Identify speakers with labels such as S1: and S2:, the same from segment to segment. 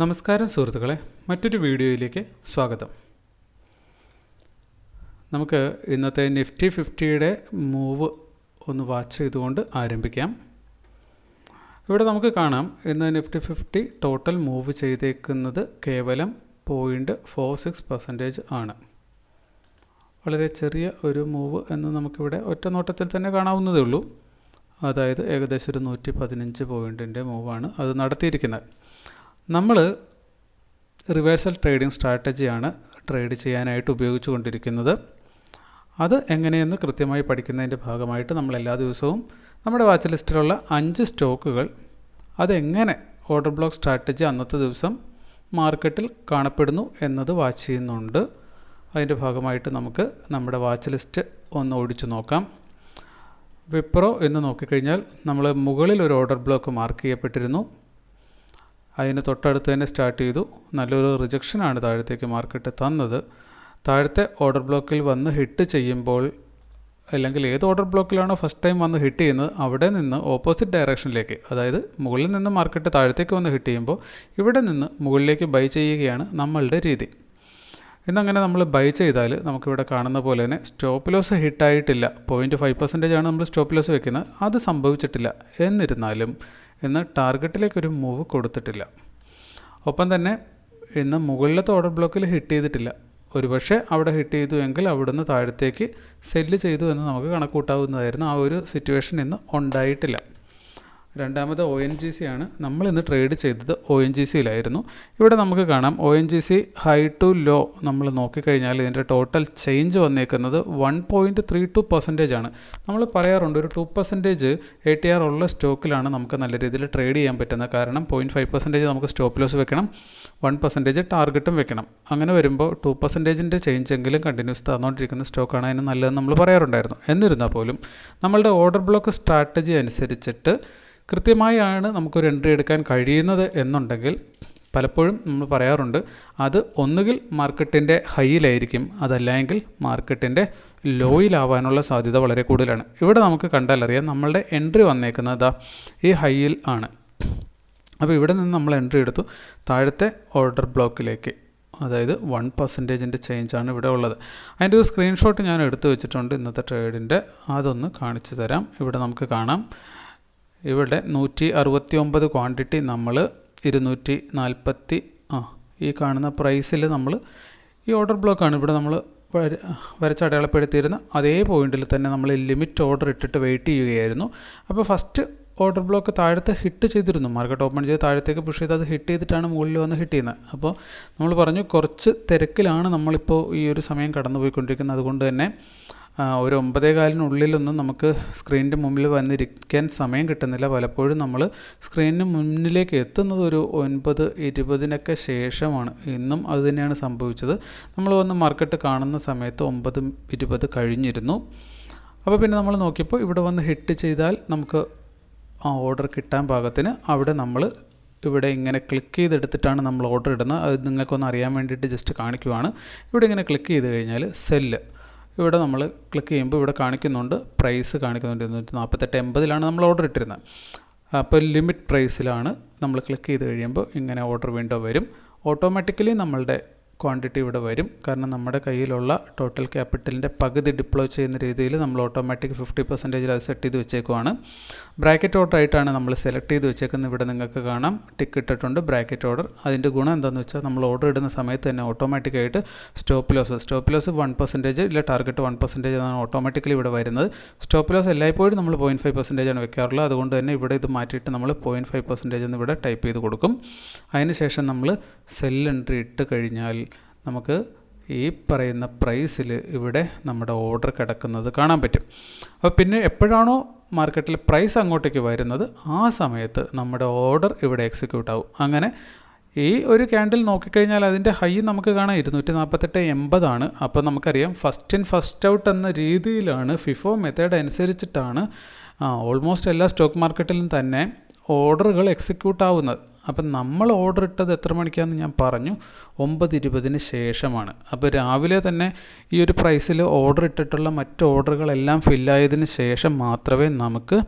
S1: നമസ്കാരം സുഹൃത്തുക്കളെ, മറ്റൊരു വീഡിയോയിലേക്ക് സ്വാഗതം. നമുക്ക് ഇന്നത്തെ നിഫ്റ്റി 50യുടെ മൂവ് ഒന്ന് വാച്ച് ചെയ്തുകൊണ്ട് ആരംഭിക്കാം. ഇവിടെ നമുക്ക് കാണാം, ഇന്ന് നിഫ്റ്റി 50 ടോട്ടൽ മൂവ് ചെയ്തേക്കുന്നത് കേവലം 0.46% ആണ്. വളരെ ചെറിയ ഒരു മൂവ് എന്ന് നമുക്കിവിടെ ഒറ്റ നോട്ടത്തിൽ തന്നെ കാണാവുന്നതേ ഉള്ളൂ. അതായത് ഏകദേശം ഒരു 115 പോയിൻറ്റിൻ്റെ മൂവാണ് അത് നടത്തിയിരിക്കുന്നത്. നമ്മൾ റിവേഴ്സൽ ട്രേഡിംഗ് സ്ട്രാറ്റജിയാണ് ട്രേഡ് ചെയ്യാനായിട്ട് ഉപയോഗിച്ചു കൊണ്ടിരിക്കുന്നത്. അത് എങ്ങനെയെന്ന് കൃത്യമായി പഠിക്കുന്നതിൻ്റെ ഭാഗമായിട്ട് നമ്മൾ എല്ലാ ദിവസവും നമ്മുടെ വാച്ച് ലിസ്റ്റിലുള്ള 5 സ്റ്റോക്കുകൾ അതെങ്ങനെ ഓർഡർ ബ്ലോക്ക് സ്ട്രാറ്റജി അന്നത്തെ ദിവസം മാർക്കറ്റിൽ കാണപ്പെടുന്നു എന്നത് വാച്ച് ചെയ്യുന്നുണ്ട്. അതിൻ്റെ ഭാഗമായിട്ട് നമുക്ക് നമ്മുടെ വാച്ച് ലിസ്റ്റ് ഒന്ന് ഓടിച്ചു നോക്കാം. വിപ്രോ എന്ന് നോക്കിക്കഴിഞ്ഞാൽ നമ്മൾ മുകളിൽ ഒരു ഓർഡർ ബ്ലോക്ക് മാർക്ക് ചെയ്യപ്പെട്ടിരുന്നു. അതിന് തൊട്ടടുത്ത് തന്നെ സ്റ്റാർട്ട് ചെയ്തു. നല്ലൊരു റിജക്ഷനാണ് താഴത്തേക്ക് മാർക്കറ്റ് തന്നത്. താഴത്തെ ഓർഡർ ബ്ലോക്കിൽ വന്ന് ഹിറ്റ് ചെയ്യുമ്പോൾ, അല്ലെങ്കിൽ ഏത് ഓർഡർ ബ്ലോക്കിലാണോ ഫസ്റ്റ് ടൈം വന്ന് ഹിറ്റ് ചെയ്യുന്നത് അവിടെ നിന്ന് ഓപ്പോസിറ്റ് ഡയറക്ഷനിലേക്ക്, അതായത് മുകളിൽ നിന്ന് മാർക്കറ്റ് താഴത്തേക്ക് വന്ന് ഹിറ്റ് ചെയ്യുമ്പോൾ ഇവിടെ നിന്ന് മുകളിലേക്ക് ബൈ ചെയ്യുകയാണ് നമ്മളുടെ രീതി. ഇന്നങ്ങനെ നമ്മൾ ബൈ ചെയ്താൽ നമുക്കിവിടെ കാണുന്ന പോലെ തന്നെ സ്റ്റോപ്പ് ലോസ് ഹിറ്റായിട്ടില്ല. 0.5% ആണ് നമ്മൾ സ്റ്റോപ്പ് ലോസ് വെക്കുന്നത്. അത് സംഭവിച്ചിട്ടില്ല. എന്നിരുന്നാലും ഇന്ന് ടാർഗറ്റിലേക്കൊരു മൂവ് കൊടുത്തിട്ടില്ല. ഒപ്പം തന്നെ ഇന്ന് മുകളിലത്തെ ഓർഡർ ബ്ലോക്കിൽ ഹിറ്റ് ചെയ്തിട്ടില്ല. ഒരുപക്ഷെ അവിടെ ഹിറ്റ് ചെയ്തു എങ്കിൽ അവിടുന്ന് താഴത്തേക്ക് സെല്ല് ചെയ്തു എന്ന് നമുക്ക് കണക്കൂട്ടാവുന്നതായിരുന്നു. ആ ഒരു സിറ്റുവേഷൻ ഇന്ന് ഉണ്ടായിട്ടില്ല. രണ്ടാമത് ONGC ആണ്. നമ്മൾ ഇന്ന് ട്രേഡ് ചെയ്തത് ONGCയിലായിരുന്നു. ഇവിടെ നമുക്ക് കാണാം ONGC ഹൈ ടു ലോ നമ്മൾ നോക്കിക്കഴിഞ്ഞാൽ ഇതിൻ്റെ ടോട്ടൽ ചേഞ്ച് വന്നേക്കുന്നത് 1.32% ആണ്. നമ്മൾ പറയാറുണ്ട്, ഒരു 2% ATR ഉള്ള സ്റ്റോക്കിലാണ് നമുക്ക് നല്ല രീതിയിൽ ട്രേഡ് ചെയ്യാൻ പറ്റുന്നത്. കാരണം 0.5% നമുക്ക് സ്റ്റോപ്പ് ലോസ് വെക്കണം, 1% ടാർഗറ്റും വെക്കണം. അങ്ങനെ വരുമ്പോൾ 2%ൻ്റെ ചേഞ്ച് എങ്കിലും കണ്ടിന്യൂസ് തന്നുകൊണ്ടിരിക്കുന്ന സ്റ്റോക്കാണ് അതിന് നല്ലതെന്ന് നമ്മൾ പറയാറുണ്ടായിരുന്നു. എന്നിരുന്നാൽ പോലും നമ്മളുടെ ഓർഡർ ബ്ലോക്ക് സ്ട്രാറ്റജി അനുസരിച്ചിട്ട് കൃത്യമായാണ് നമുക്കൊരു എൻട്രി എടുക്കാൻ കഴിയുന്നത് എന്നുണ്ടെങ്കിൽ പലപ്പോഴും നമ്മൾ പറയാറുണ്ട്, അത് ഒന്നുകിൽ മാർക്കറ്റിൻ്റെ ഹൈയിലായിരിക്കും, അതല്ലെങ്കിൽ മാർക്കറ്റിൻ്റെ ലോയിലാവാനുള്ള സാധ്യത വളരെ കൂടുതലാണ്. ഇവിടെ നമുക്ക് കണ്ടാലറിയാം നമ്മളുടെ എൻട്രി വന്നേക്കുന്നത് ഈ ഹൈയിൽ ആണ്. അപ്പോൾ ഇവിടെ നിന്ന് നമ്മൾ എൻട്രി എടുത്തു താഴത്തെ ഓർഡർ ബ്ലോക്കിലേക്ക്, അതായത് 1%ൻ്റെ ചേഞ്ചാണ് ഇവിടെ ഉള്ളത്. അതിൻ്റെ ഒരു സ്ക്രീൻഷോട്ട് ഞാൻ എടുത്തു വെച്ചിട്ടുണ്ട് ഇന്നത്തെ ട്രേഡിൻ്റെ. അതൊന്ന് കാണിച്ചു തരാം. ഇവിടെ നമുക്ക് കാണാം, ഇവിടെ 169 ക്വാണ്ടിറ്റി നമ്മൾ 240 ഈ കാണുന്ന പ്രൈസിൽ നമ്മൾ ഈ ഓർഡർ ബ്ലോക്കാണ് ഇവിടെ നമ്മൾ വരച്ചടയാളപ്പെടുത്തിയിരുന്ന അതേ പോയിന്റിൽ തന്നെ നമ്മൾ ലിമിറ്റ് ഓർഡർ ഇട്ടിട്ട് വെയിറ്റ് ചെയ്യുകയായിരുന്നു. അപ്പോൾ ഫസ്റ്റ് ഓർഡർ ബ്ലോക്ക് താഴത്തെ ഹിറ്റ് ചെയ്തിരുന്നു. മാർക്കറ്റ് ഓപ്പൺ ചെയ്ത് താഴത്തേക്ക് പുഷ് ചെയ്ത് അത് ഹിറ്റ് ചെയ്തിട്ടാണ് മുകളിൽ വന്ന് ഹിറ്റ് ചെയ്യുന്നത്. അപ്പോൾ നമ്മൾ പറഞ്ഞു കുറച്ച് തിരക്കിലാണ് നമ്മളിപ്പോൾ ഈ ഒരു സമയം കടന്നു പോയിക്കൊണ്ടിരിക്കുന്നത്. അതുകൊണ്ട് തന്നെ ഒരു 9:15 നമുക്ക് സ്ക്രീനിൻ്റെ മുമ്പിൽ വന്നിരിക്കാൻ സമയം കിട്ടുന്നില്ല. പലപ്പോഴും നമ്മൾ സ്ക്രീനിന് മുന്നിലേക്ക് എത്തുന്നത് ഒരു 9:20 ശേഷമാണ്. ഇന്നും അത് തന്നെയാണ് സംഭവിച്ചത്. നമ്മൾ വന്ന് മാർക്കറ്റ് കാണുന്ന സമയത്ത് 9:20 കഴിഞ്ഞിരുന്നു. അപ്പോൾ പിന്നെ നമ്മൾ നോക്കിയപ്പോൾ ഇവിടെ വന്ന് ഹിറ്റ് ചെയ്താൽ നമുക്ക് ആ ഓർഡർ കിട്ടാൻ പാകത്തിന് അവിടെ നമ്മൾ ഇവിടെ ഇങ്ങനെ ക്ലിക്ക് ചെയ്തെടുത്തിട്ടാണ് നമ്മൾ ഓർഡർ ഇടുന്നത്. അത് നിങ്ങൾക്കൊന്ന് അറിയാൻ വേണ്ടിയിട്ട് ജസ്റ്റ് കാണിക്കുവാണ്. ഇവിടെ ഇങ്ങനെ ക്ലിക്ക് ചെയ്ത് കഴിഞ്ഞാൽ സെല്ല് ഇവിടെ നമ്മൾ ക്ലിക്ക് ചെയ്യുമ്പോൾ ഇവിടെ കാണിക്കുന്നുണ്ട്, പ്രൈസ് കാണിക്കുന്നുണ്ട് 248.80 നമ്മൾ ഓർഡർ ഇട്ടിരുന്നത്. അപ്പോൾ ലിമിറ്റ് പ്രൈസിലാണ് നമ്മൾ ക്ലിക്ക് ചെയ്ത് കഴിയുമ്പോൾ ഇങ്ങനെ ഓർഡർ വിൻഡോ വരും. ഓട്ടോമാറ്റിക്കലി നമ്മളുടെ ക്വാണ്ടിറ്റി ഇവിടെ വരും. കാരണം നമ്മുടെ കയ്യിലുള്ള ടോട്ടൽ ക്യാപിറ്റലിൻ്റെ പകുതി ഡിപ്ലോയ് ചെയ്യുന്ന രീതിയിൽ നമ്മൾ ഓട്ടോമാറ്റിക് 50% അത് സെറ്റ് ചെയ്ത് വെച്ചേക്കുവാണ്. ബ്രാക്കറ്റ് ഓർഡർ ആയിട്ടാണ് നമ്മൾ സെലക്ട് ചെയ്ത് വെച്ചേക്കുന്നത്. ഇവിടെ നിങ്ങൾക്ക് കാണാം ടിക്ക് ഇട്ടിട്ടുണ്ട് ബ്രാക്കറ്റ് ഓർഡർ. അതിൻ്റെ ഗുണം എന്താണെന്ന് വെച്ചാൽ നമ്മൾ ഓർഡർ ഇടുന്ന സമയത്ത് തന്നെ ഓട്ടോമാറ്റിക്കായിട്ട് സ്റ്റോപ്പ് ലോസ് 1% ഇല്ല ടാർഗറ്റ് 1% എന്നാണ് ഓട്ടോമാറ്റിക്കലി ഇവിടെ വരുന്നത്. സ്റ്റോപ്പ് ലോസ് എല്ലായ്പ്പോഴും നമ്മൾ 0.5% ആണ് വെക്കാറുള്ളത്. അതുകൊണ്ട് തന്നെ ഇവിടെ ഇത് മാറ്റിയിട്ട് നമ്മൾ 0.5% എന്ന് ഇവിടെ ടൈപ്പ് ചെയ്ത് കൊടുക്കും. അതിനുശേഷം നമ്മൾ സെൽ എൻട്രി ഇട്ട് കഴിഞ്ഞാൽ നമുക്ക് ഈ പറയുന്ന പ്രൈസിൽ ഇവിടെ നമ്മുടെ ഓർഡർ കിടക്കുന്നത് കാണാൻ പറ്റും. അപ്പോൾ പിന്നെ എപ്പോഴാണോ മാർക്കറ്റിൽ പ്രൈസ് അങ്ങോട്ടേക്ക് വരുന്നത് ആ സമയത്ത് നമ്മുടെ ഓർഡർ ഇവിടെ എക്സിക്യൂട്ട് ആവും. അങ്ങനെ ഈ ഒരു ക്യാൻഡിൽ നോക്കിക്കഴിഞ്ഞാൽ അതിൻ്റെ ഹൈ നമുക്ക് കാണാം 248.80 ആണ്. അപ്പോൾ നമുക്കറിയാം ഫസ്റ്റ് ഇൻ ഫസ്റ്റ് ഔട്ട് എന്ന രീതിയിലാണ് ഫിഫോ മെത്തേഡ് അനുസരിച്ചിട്ടാണ് ഓൾമോസ്റ്റ് എല്ലാ സ്റ്റോക്ക് മാർക്കറ്റിലും തന്നെ ഓർഡറുകൾ എക്സിക്യൂട്ട് ആവുന്നത്. അപ്പം നമ്മൾ ഓർഡർ ഇട്ടത് എത്ര മണിക്കാണെന്ന് ഞാൻ പറഞ്ഞു, 9:20 ശേഷമാണ്. അപ്പോൾ രാവിലെ തന്നെ ഈ ഒരു പ്രൈസിൽ ഓർഡർ ഇട്ടിട്ടുള്ള മറ്റ് ഓർഡറുകളെല്ലാം ഫില്ലായതിന് ശേഷം മാത്രമേ നമുക്ക്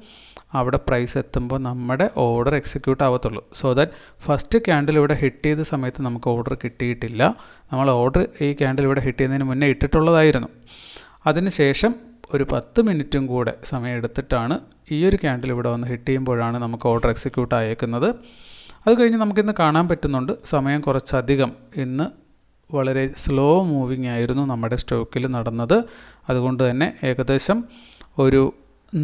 S1: അവിടെ പ്രൈസ് എത്തുമ്പോൾ നമ്മുടെ ഓർഡർ എക്സിക്യൂട്ട് ആവത്തുള്ളൂ. സോ ദാറ്റ് ഫസ്റ്റ് ക്യാൻഡിൽ ഇവിടെ ഹിറ്റ് ചെയ്ത സമയത്ത് നമുക്ക് ഓർഡർ കിട്ടിയിട്ടില്ല. നമ്മൾ ഓർഡർ ഈ ക്യാൻഡിൽ ഇവിടെ ഹിറ്റ് ചെയ്യുന്നതിന് മുന്നേ ഇട്ടിട്ടുള്ളതായിരുന്നു. അതിനുശേഷം ഒരു 10 മിനിറ്റും കൂടെ സമയം എടുത്തിട്ടാണ് ഈ ഒരു ക്യാൻഡിൽ ഇവിടെ വന്ന് ഹിറ്റ് ചെയ്യുമ്പോഴാണ് നമുക്ക് ഓർഡർ എക്സിക്യൂട്ട് ആയേക്കുന്നത്. അത് കഴിഞ്ഞ് നമുക്കിന്ന് കാണാൻ പറ്റുന്നുണ്ട് സമയം കുറച്ചധികം ഇന്ന് വളരെ സ്ലോ മൂവിങ് ആയിരുന്നു നമ്മുടെ സ്റ്റോക്കിൽ നടന്നത്. അതുകൊണ്ട് തന്നെ ഏകദേശം ഒരു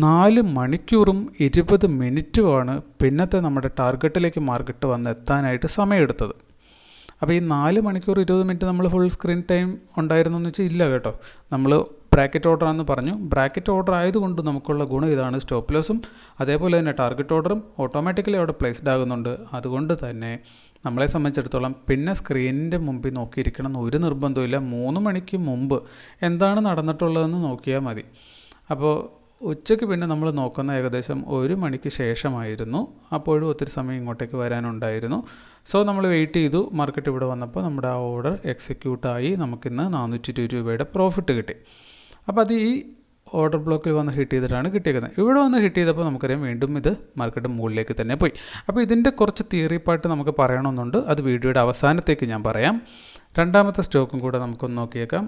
S1: 4 മണിക്കൂറും 20 മിനിറ്റുമാണ് പിന്നത്തെ നമ്മുടെ ടാർഗറ്റിലേക്ക് മാർക്കറ്റ് വന്ന് എത്താനായിട്ട് സമയമെടുത്തത്. അപ്പോൾ ഈ 4 മണിക്കൂർ 20 മിനിറ്റ് നമ്മൾ ഫുൾ സ്ക്രീൻ ടൈം ഉണ്ടായിരുന്നു എന്ന് വെച്ചാൽ ഇല്ല കേട്ടോ. നമ്മൾ ബ്രാക്കറ്റ് ഓർഡർ ആണെന്ന് പറഞ്ഞു. ബ്രാക്കറ്റ് ഓർഡർ ആയതുകൊണ്ട് നമുക്കുള്ള ഗുണം ഇതാണ്, സ്റ്റോപ്പ് ലോസും അതേപോലെ തന്നെ ടാർഗറ്റ് ഓർഡറും ഓട്ടോമാറ്റിക്കലി അവിടെ പ്ലേസ്ഡ് ആകുന്നുണ്ട്. അതുകൊണ്ട് തന്നെ നമ്മളെ സംബന്ധിച്ചിടത്തോളം പിന്നെ സ്ക്രീനിൻ്റെ മുമ്പിൽ നോക്കിയിരിക്കണം എന്ന് ഒരു നിർബന്ധമില്ല. 3 മണിക്ക് മുമ്പ് എന്താണ് നടന്നിട്ടുള്ളതെന്ന് നോക്കിയാൽ മതി. അപ്പോൾ ഉച്ചയ്ക്ക് പിന്നെ നമ്മൾ നോക്കുന്ന ഏകദേശം 1 മണിക്ക് ശേഷമായിരുന്നു. അപ്പോഴും ഒത്തിരി സമയം ഇങ്ങോട്ടേക്ക് വരാനുണ്ടായിരുന്നു. സോ നമ്മൾ വെയിറ്റ് ചെയ്തു. മാർക്കറ്റ് ഇവിടെ വന്നപ്പോൾ നമ്മുടെ ആ ഓർഡർ എക്സിക്യൂട്ടായി. നമുക്കിന്ന് 420 രൂപയുടെ പ്രോഫിറ്റ് കിട്ടി. അപ്പോൾ അത് ഈ ഓർഡർ ബ്ലോക്കിൽ വന്ന് ഹിറ്റ് ചെയ്തിട്ടാണ് കിട്ടിയിരിക്കുന്നത്. ഇവിടെ വന്ന് ഹിറ്റ് ചെയ്തപ്പോൾ നമുക്കറിയാം വീണ്ടും ഇത് മാർക്കറ്റ് മുകളിലേക്ക് തന്നെ പോയി. അപ്പോൾ ഇതിൻ്റെ കുറച്ച് തിയറി പാർട്ട് നമുക്ക് പറയണമെന്നുണ്ട്. അത് വീഡിയോയുടെ അവസാനത്തേക്ക് ഞാൻ പറയാം. രണ്ടാമത്തെ സ്റ്റോക്കും കൂടെ നമുക്കൊന്ന് നോക്കിയേക്കാം.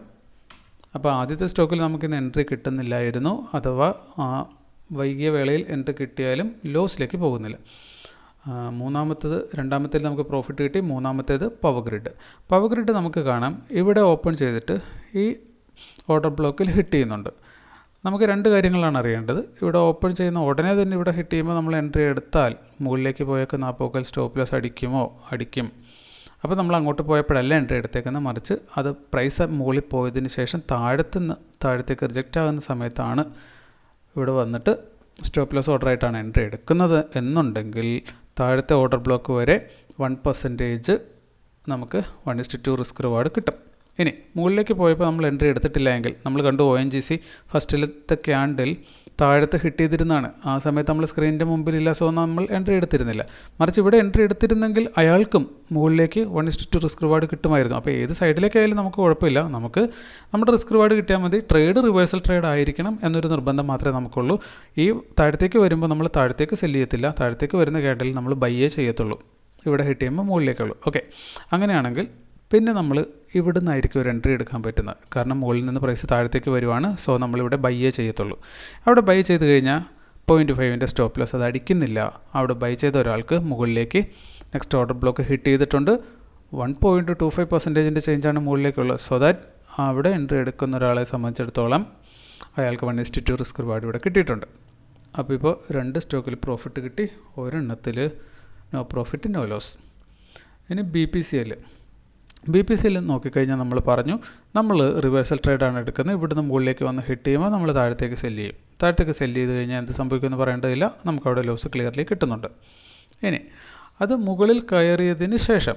S1: അപ്പോൾ ആദ്യത്തെ സ്റ്റോക്കിൽ നമുക്കിന്ന് എൻട്രി കിട്ടുന്നില്ലായിരുന്നു, അഥവാ വൈകിയ വേളയിൽ എൻട്രി കിട്ടിയാലും ലോസിലേക്ക് പോകുന്നില്ല. രണ്ടാമത്തേത് നമുക്ക് പ്രോഫിറ്റ് കിട്ടി. മൂന്നാമത്തേത് പവർ ഗ്രിഡ് നമുക്ക് കാണാം. ഇവിടെ ഓപ്പൺ ചെയ്തിട്ട് ഈ ഓർഡർ ബ്ലോക്കിൽ ഹിറ്റ് ചെയ്യുന്നുണ്ട്. നമുക്ക് 2 കാര്യങ്ങളാണ് അറിയേണ്ടത്. ഇവിടെ ഓപ്പൺ ചെയ്യുന്ന ഉടനെ തന്നെ ഇവിടെ ഹിറ്റ് ചെയ്യുമ്പോൾ നമ്മൾ എൻട്രി എടുത്താൽ മുകളിലേക്ക് പോയേക്കുന്ന ആ പോക്കൽ സ്റ്റോപ്പ് ലോസ് അടിക്കും. അപ്പോൾ നമ്മൾ അങ്ങോട്ട് പോയപ്പോഴല്ല എൻട്രി എടുത്തേക്കുന്നത്, മറിച്ച് അത് പ്രൈസ് മുകളിൽ പോയതിന് ശേഷം താഴത്തേക്ക് റിജക്റ്റ് ആകുന്ന സമയത്താണ് ഇവിടെ വന്നിട്ട് സ്റ്റോപ്പ് ലോസ് ഓർഡർ ആയിട്ടാണ് എൻട്രി എടുക്കുന്നത് എന്നുണ്ടെങ്കിൽ താഴത്തെ ഓർഡർ ബ്ലോക്ക് വരെ 1% നമുക്ക് 1:2 റിസ്ക് റിവാർഡ് കിട്ടും. ഇനി മുകളിലേക്ക് പോയപ്പോൾ നമ്മൾ എൻട്രി എടുത്തിട്ടില്ല എങ്കിൽ നമ്മൾ കണ്ടു ONGC ഫസ്റ്റിലത്തെ ക്യാൻഡിൽ താഴത്ത് ഹിറ്റ് ചെയ്തിരുന്നതാണ്. ആ സമയത്ത് നമ്മൾ സ്ക്രീനിൻ്റെ മുമ്പിലില്ല, സോ നമ്മൾ എൻട്രി എടുത്തിരുന്നില്ല. മറിച്ച് ഇവിടെ എൻട്രി എടുത്തിരുന്നെങ്കിൽ അയാൾക്കും മുകളിലേക്ക് 1:2 റിസ്ക് റിവാർഡ് കിട്ടുമായിരുന്നു. അപ്പോൾ ഏത് സൈഡിലേക്കായാലും നമുക്ക് കുഴപ്പമില്ല, നമുക്ക് നമ്മുടെ റിസ്ക് റിവാർഡ് കിട്ടിയാൽ മതി. ട്രേഡ് റിവേഴ്സൽ ട്രേഡ് ആയിരിക്കണം എന്നൊരു നിർബന്ധം മാത്രമേ നമുക്കുള്ളൂ. ഈ താഴത്തേക്ക് വരുമ്പോൾ നമ്മൾ താഴത്തേക്ക് സെല്ല് ചെയ്യത്തില്ല, താഴത്തേക്ക് വരുന്ന ക്യാൻഡിൽ നമ്മൾ ബൈയേ ചെയ്യത്തുള്ളൂ. ഇവിടെ ഹിറ്റ് ചെയ്യുമ്പോൾ മുകളിലേക്കുള്ളൂ. ഓക്കെ, അങ്ങനെയാണെങ്കിൽ പിന്നെ നമ്മൾ ഇവിടെ നിന്നായിരിക്കും ഒരു എൻട്രി എടുക്കാൻ പറ്റുന്നത്. കാരണം മുകളിൽ നിന്ന് പ്രൈസ് താഴത്തേക്ക് വരുവാണ്. സോ നമ്മളിവിടെ ബൈയേ ചെയ്യത്തുള്ളൂ. അവിടെ ബൈ ചെയ്ത് കഴിഞ്ഞാൽ 0.5ൻ്റെ സ്റ്റോപ്പ് ലോസ് അത് അടിക്കുന്നില്ല. അവിടെ ബൈ ചെയ്ത ഒരാൾക്ക് മുകളിലേക്ക് നെക്സ്റ്റ് ഓർഡർ ബ്ലോക്ക് ഹിറ്റ് ചെയ്തിട്ടുണ്ട്. 1.25% ചേഞ്ചാണ് മുകളിലേക്കുള്ളത്. സോ ദാറ്റ് അവിടെ എൻട്രി എടുക്കുന്ന ഒരാളെ സംബന്ധിച്ചിടത്തോളം അയാൾക്ക് 1:2 റിസ്ക് റിവാർഡ് ഇവിടെ കിട്ടിയിട്ടുണ്ട്. അപ്പോൾ ഇപ്പോൾ 2 സ്റ്റോക്കിൽ പ്രോഫിറ്റ് കിട്ടി, ഒരെണ്ണത്തിൽ നോ പ്രോഫിറ്റ് നോ ലോസ്. ഇനി BPCL നോക്കിക്കഴിഞ്ഞാൽ നമ്മൾ പറഞ്ഞു നമ്മൾ റിവേഴ്സൽ ട്രേഡാണ് എടുക്കുന്നത്. ഇവിടുന്ന് മുകളിലേക്ക് വന്ന് ഹിറ്റ് ചെയ്യുമ്പോൾ നമ്മൾ താഴത്തേക്ക് സെല്ല് ചെയ്യും. താഴത്തേക്ക് സെല്ല് ചെയ്ത് കഴിഞ്ഞാൽ എന്ത് സംഭവിക്കുമെന്ന് പറയേണ്ടതില്ല, നമുക്കവിടെ ലോസ് ക്ലിയർലി കിട്ടുന്നുണ്ട്. ഇനി അത് മുകളിൽ കയറിയതിന് ശേഷം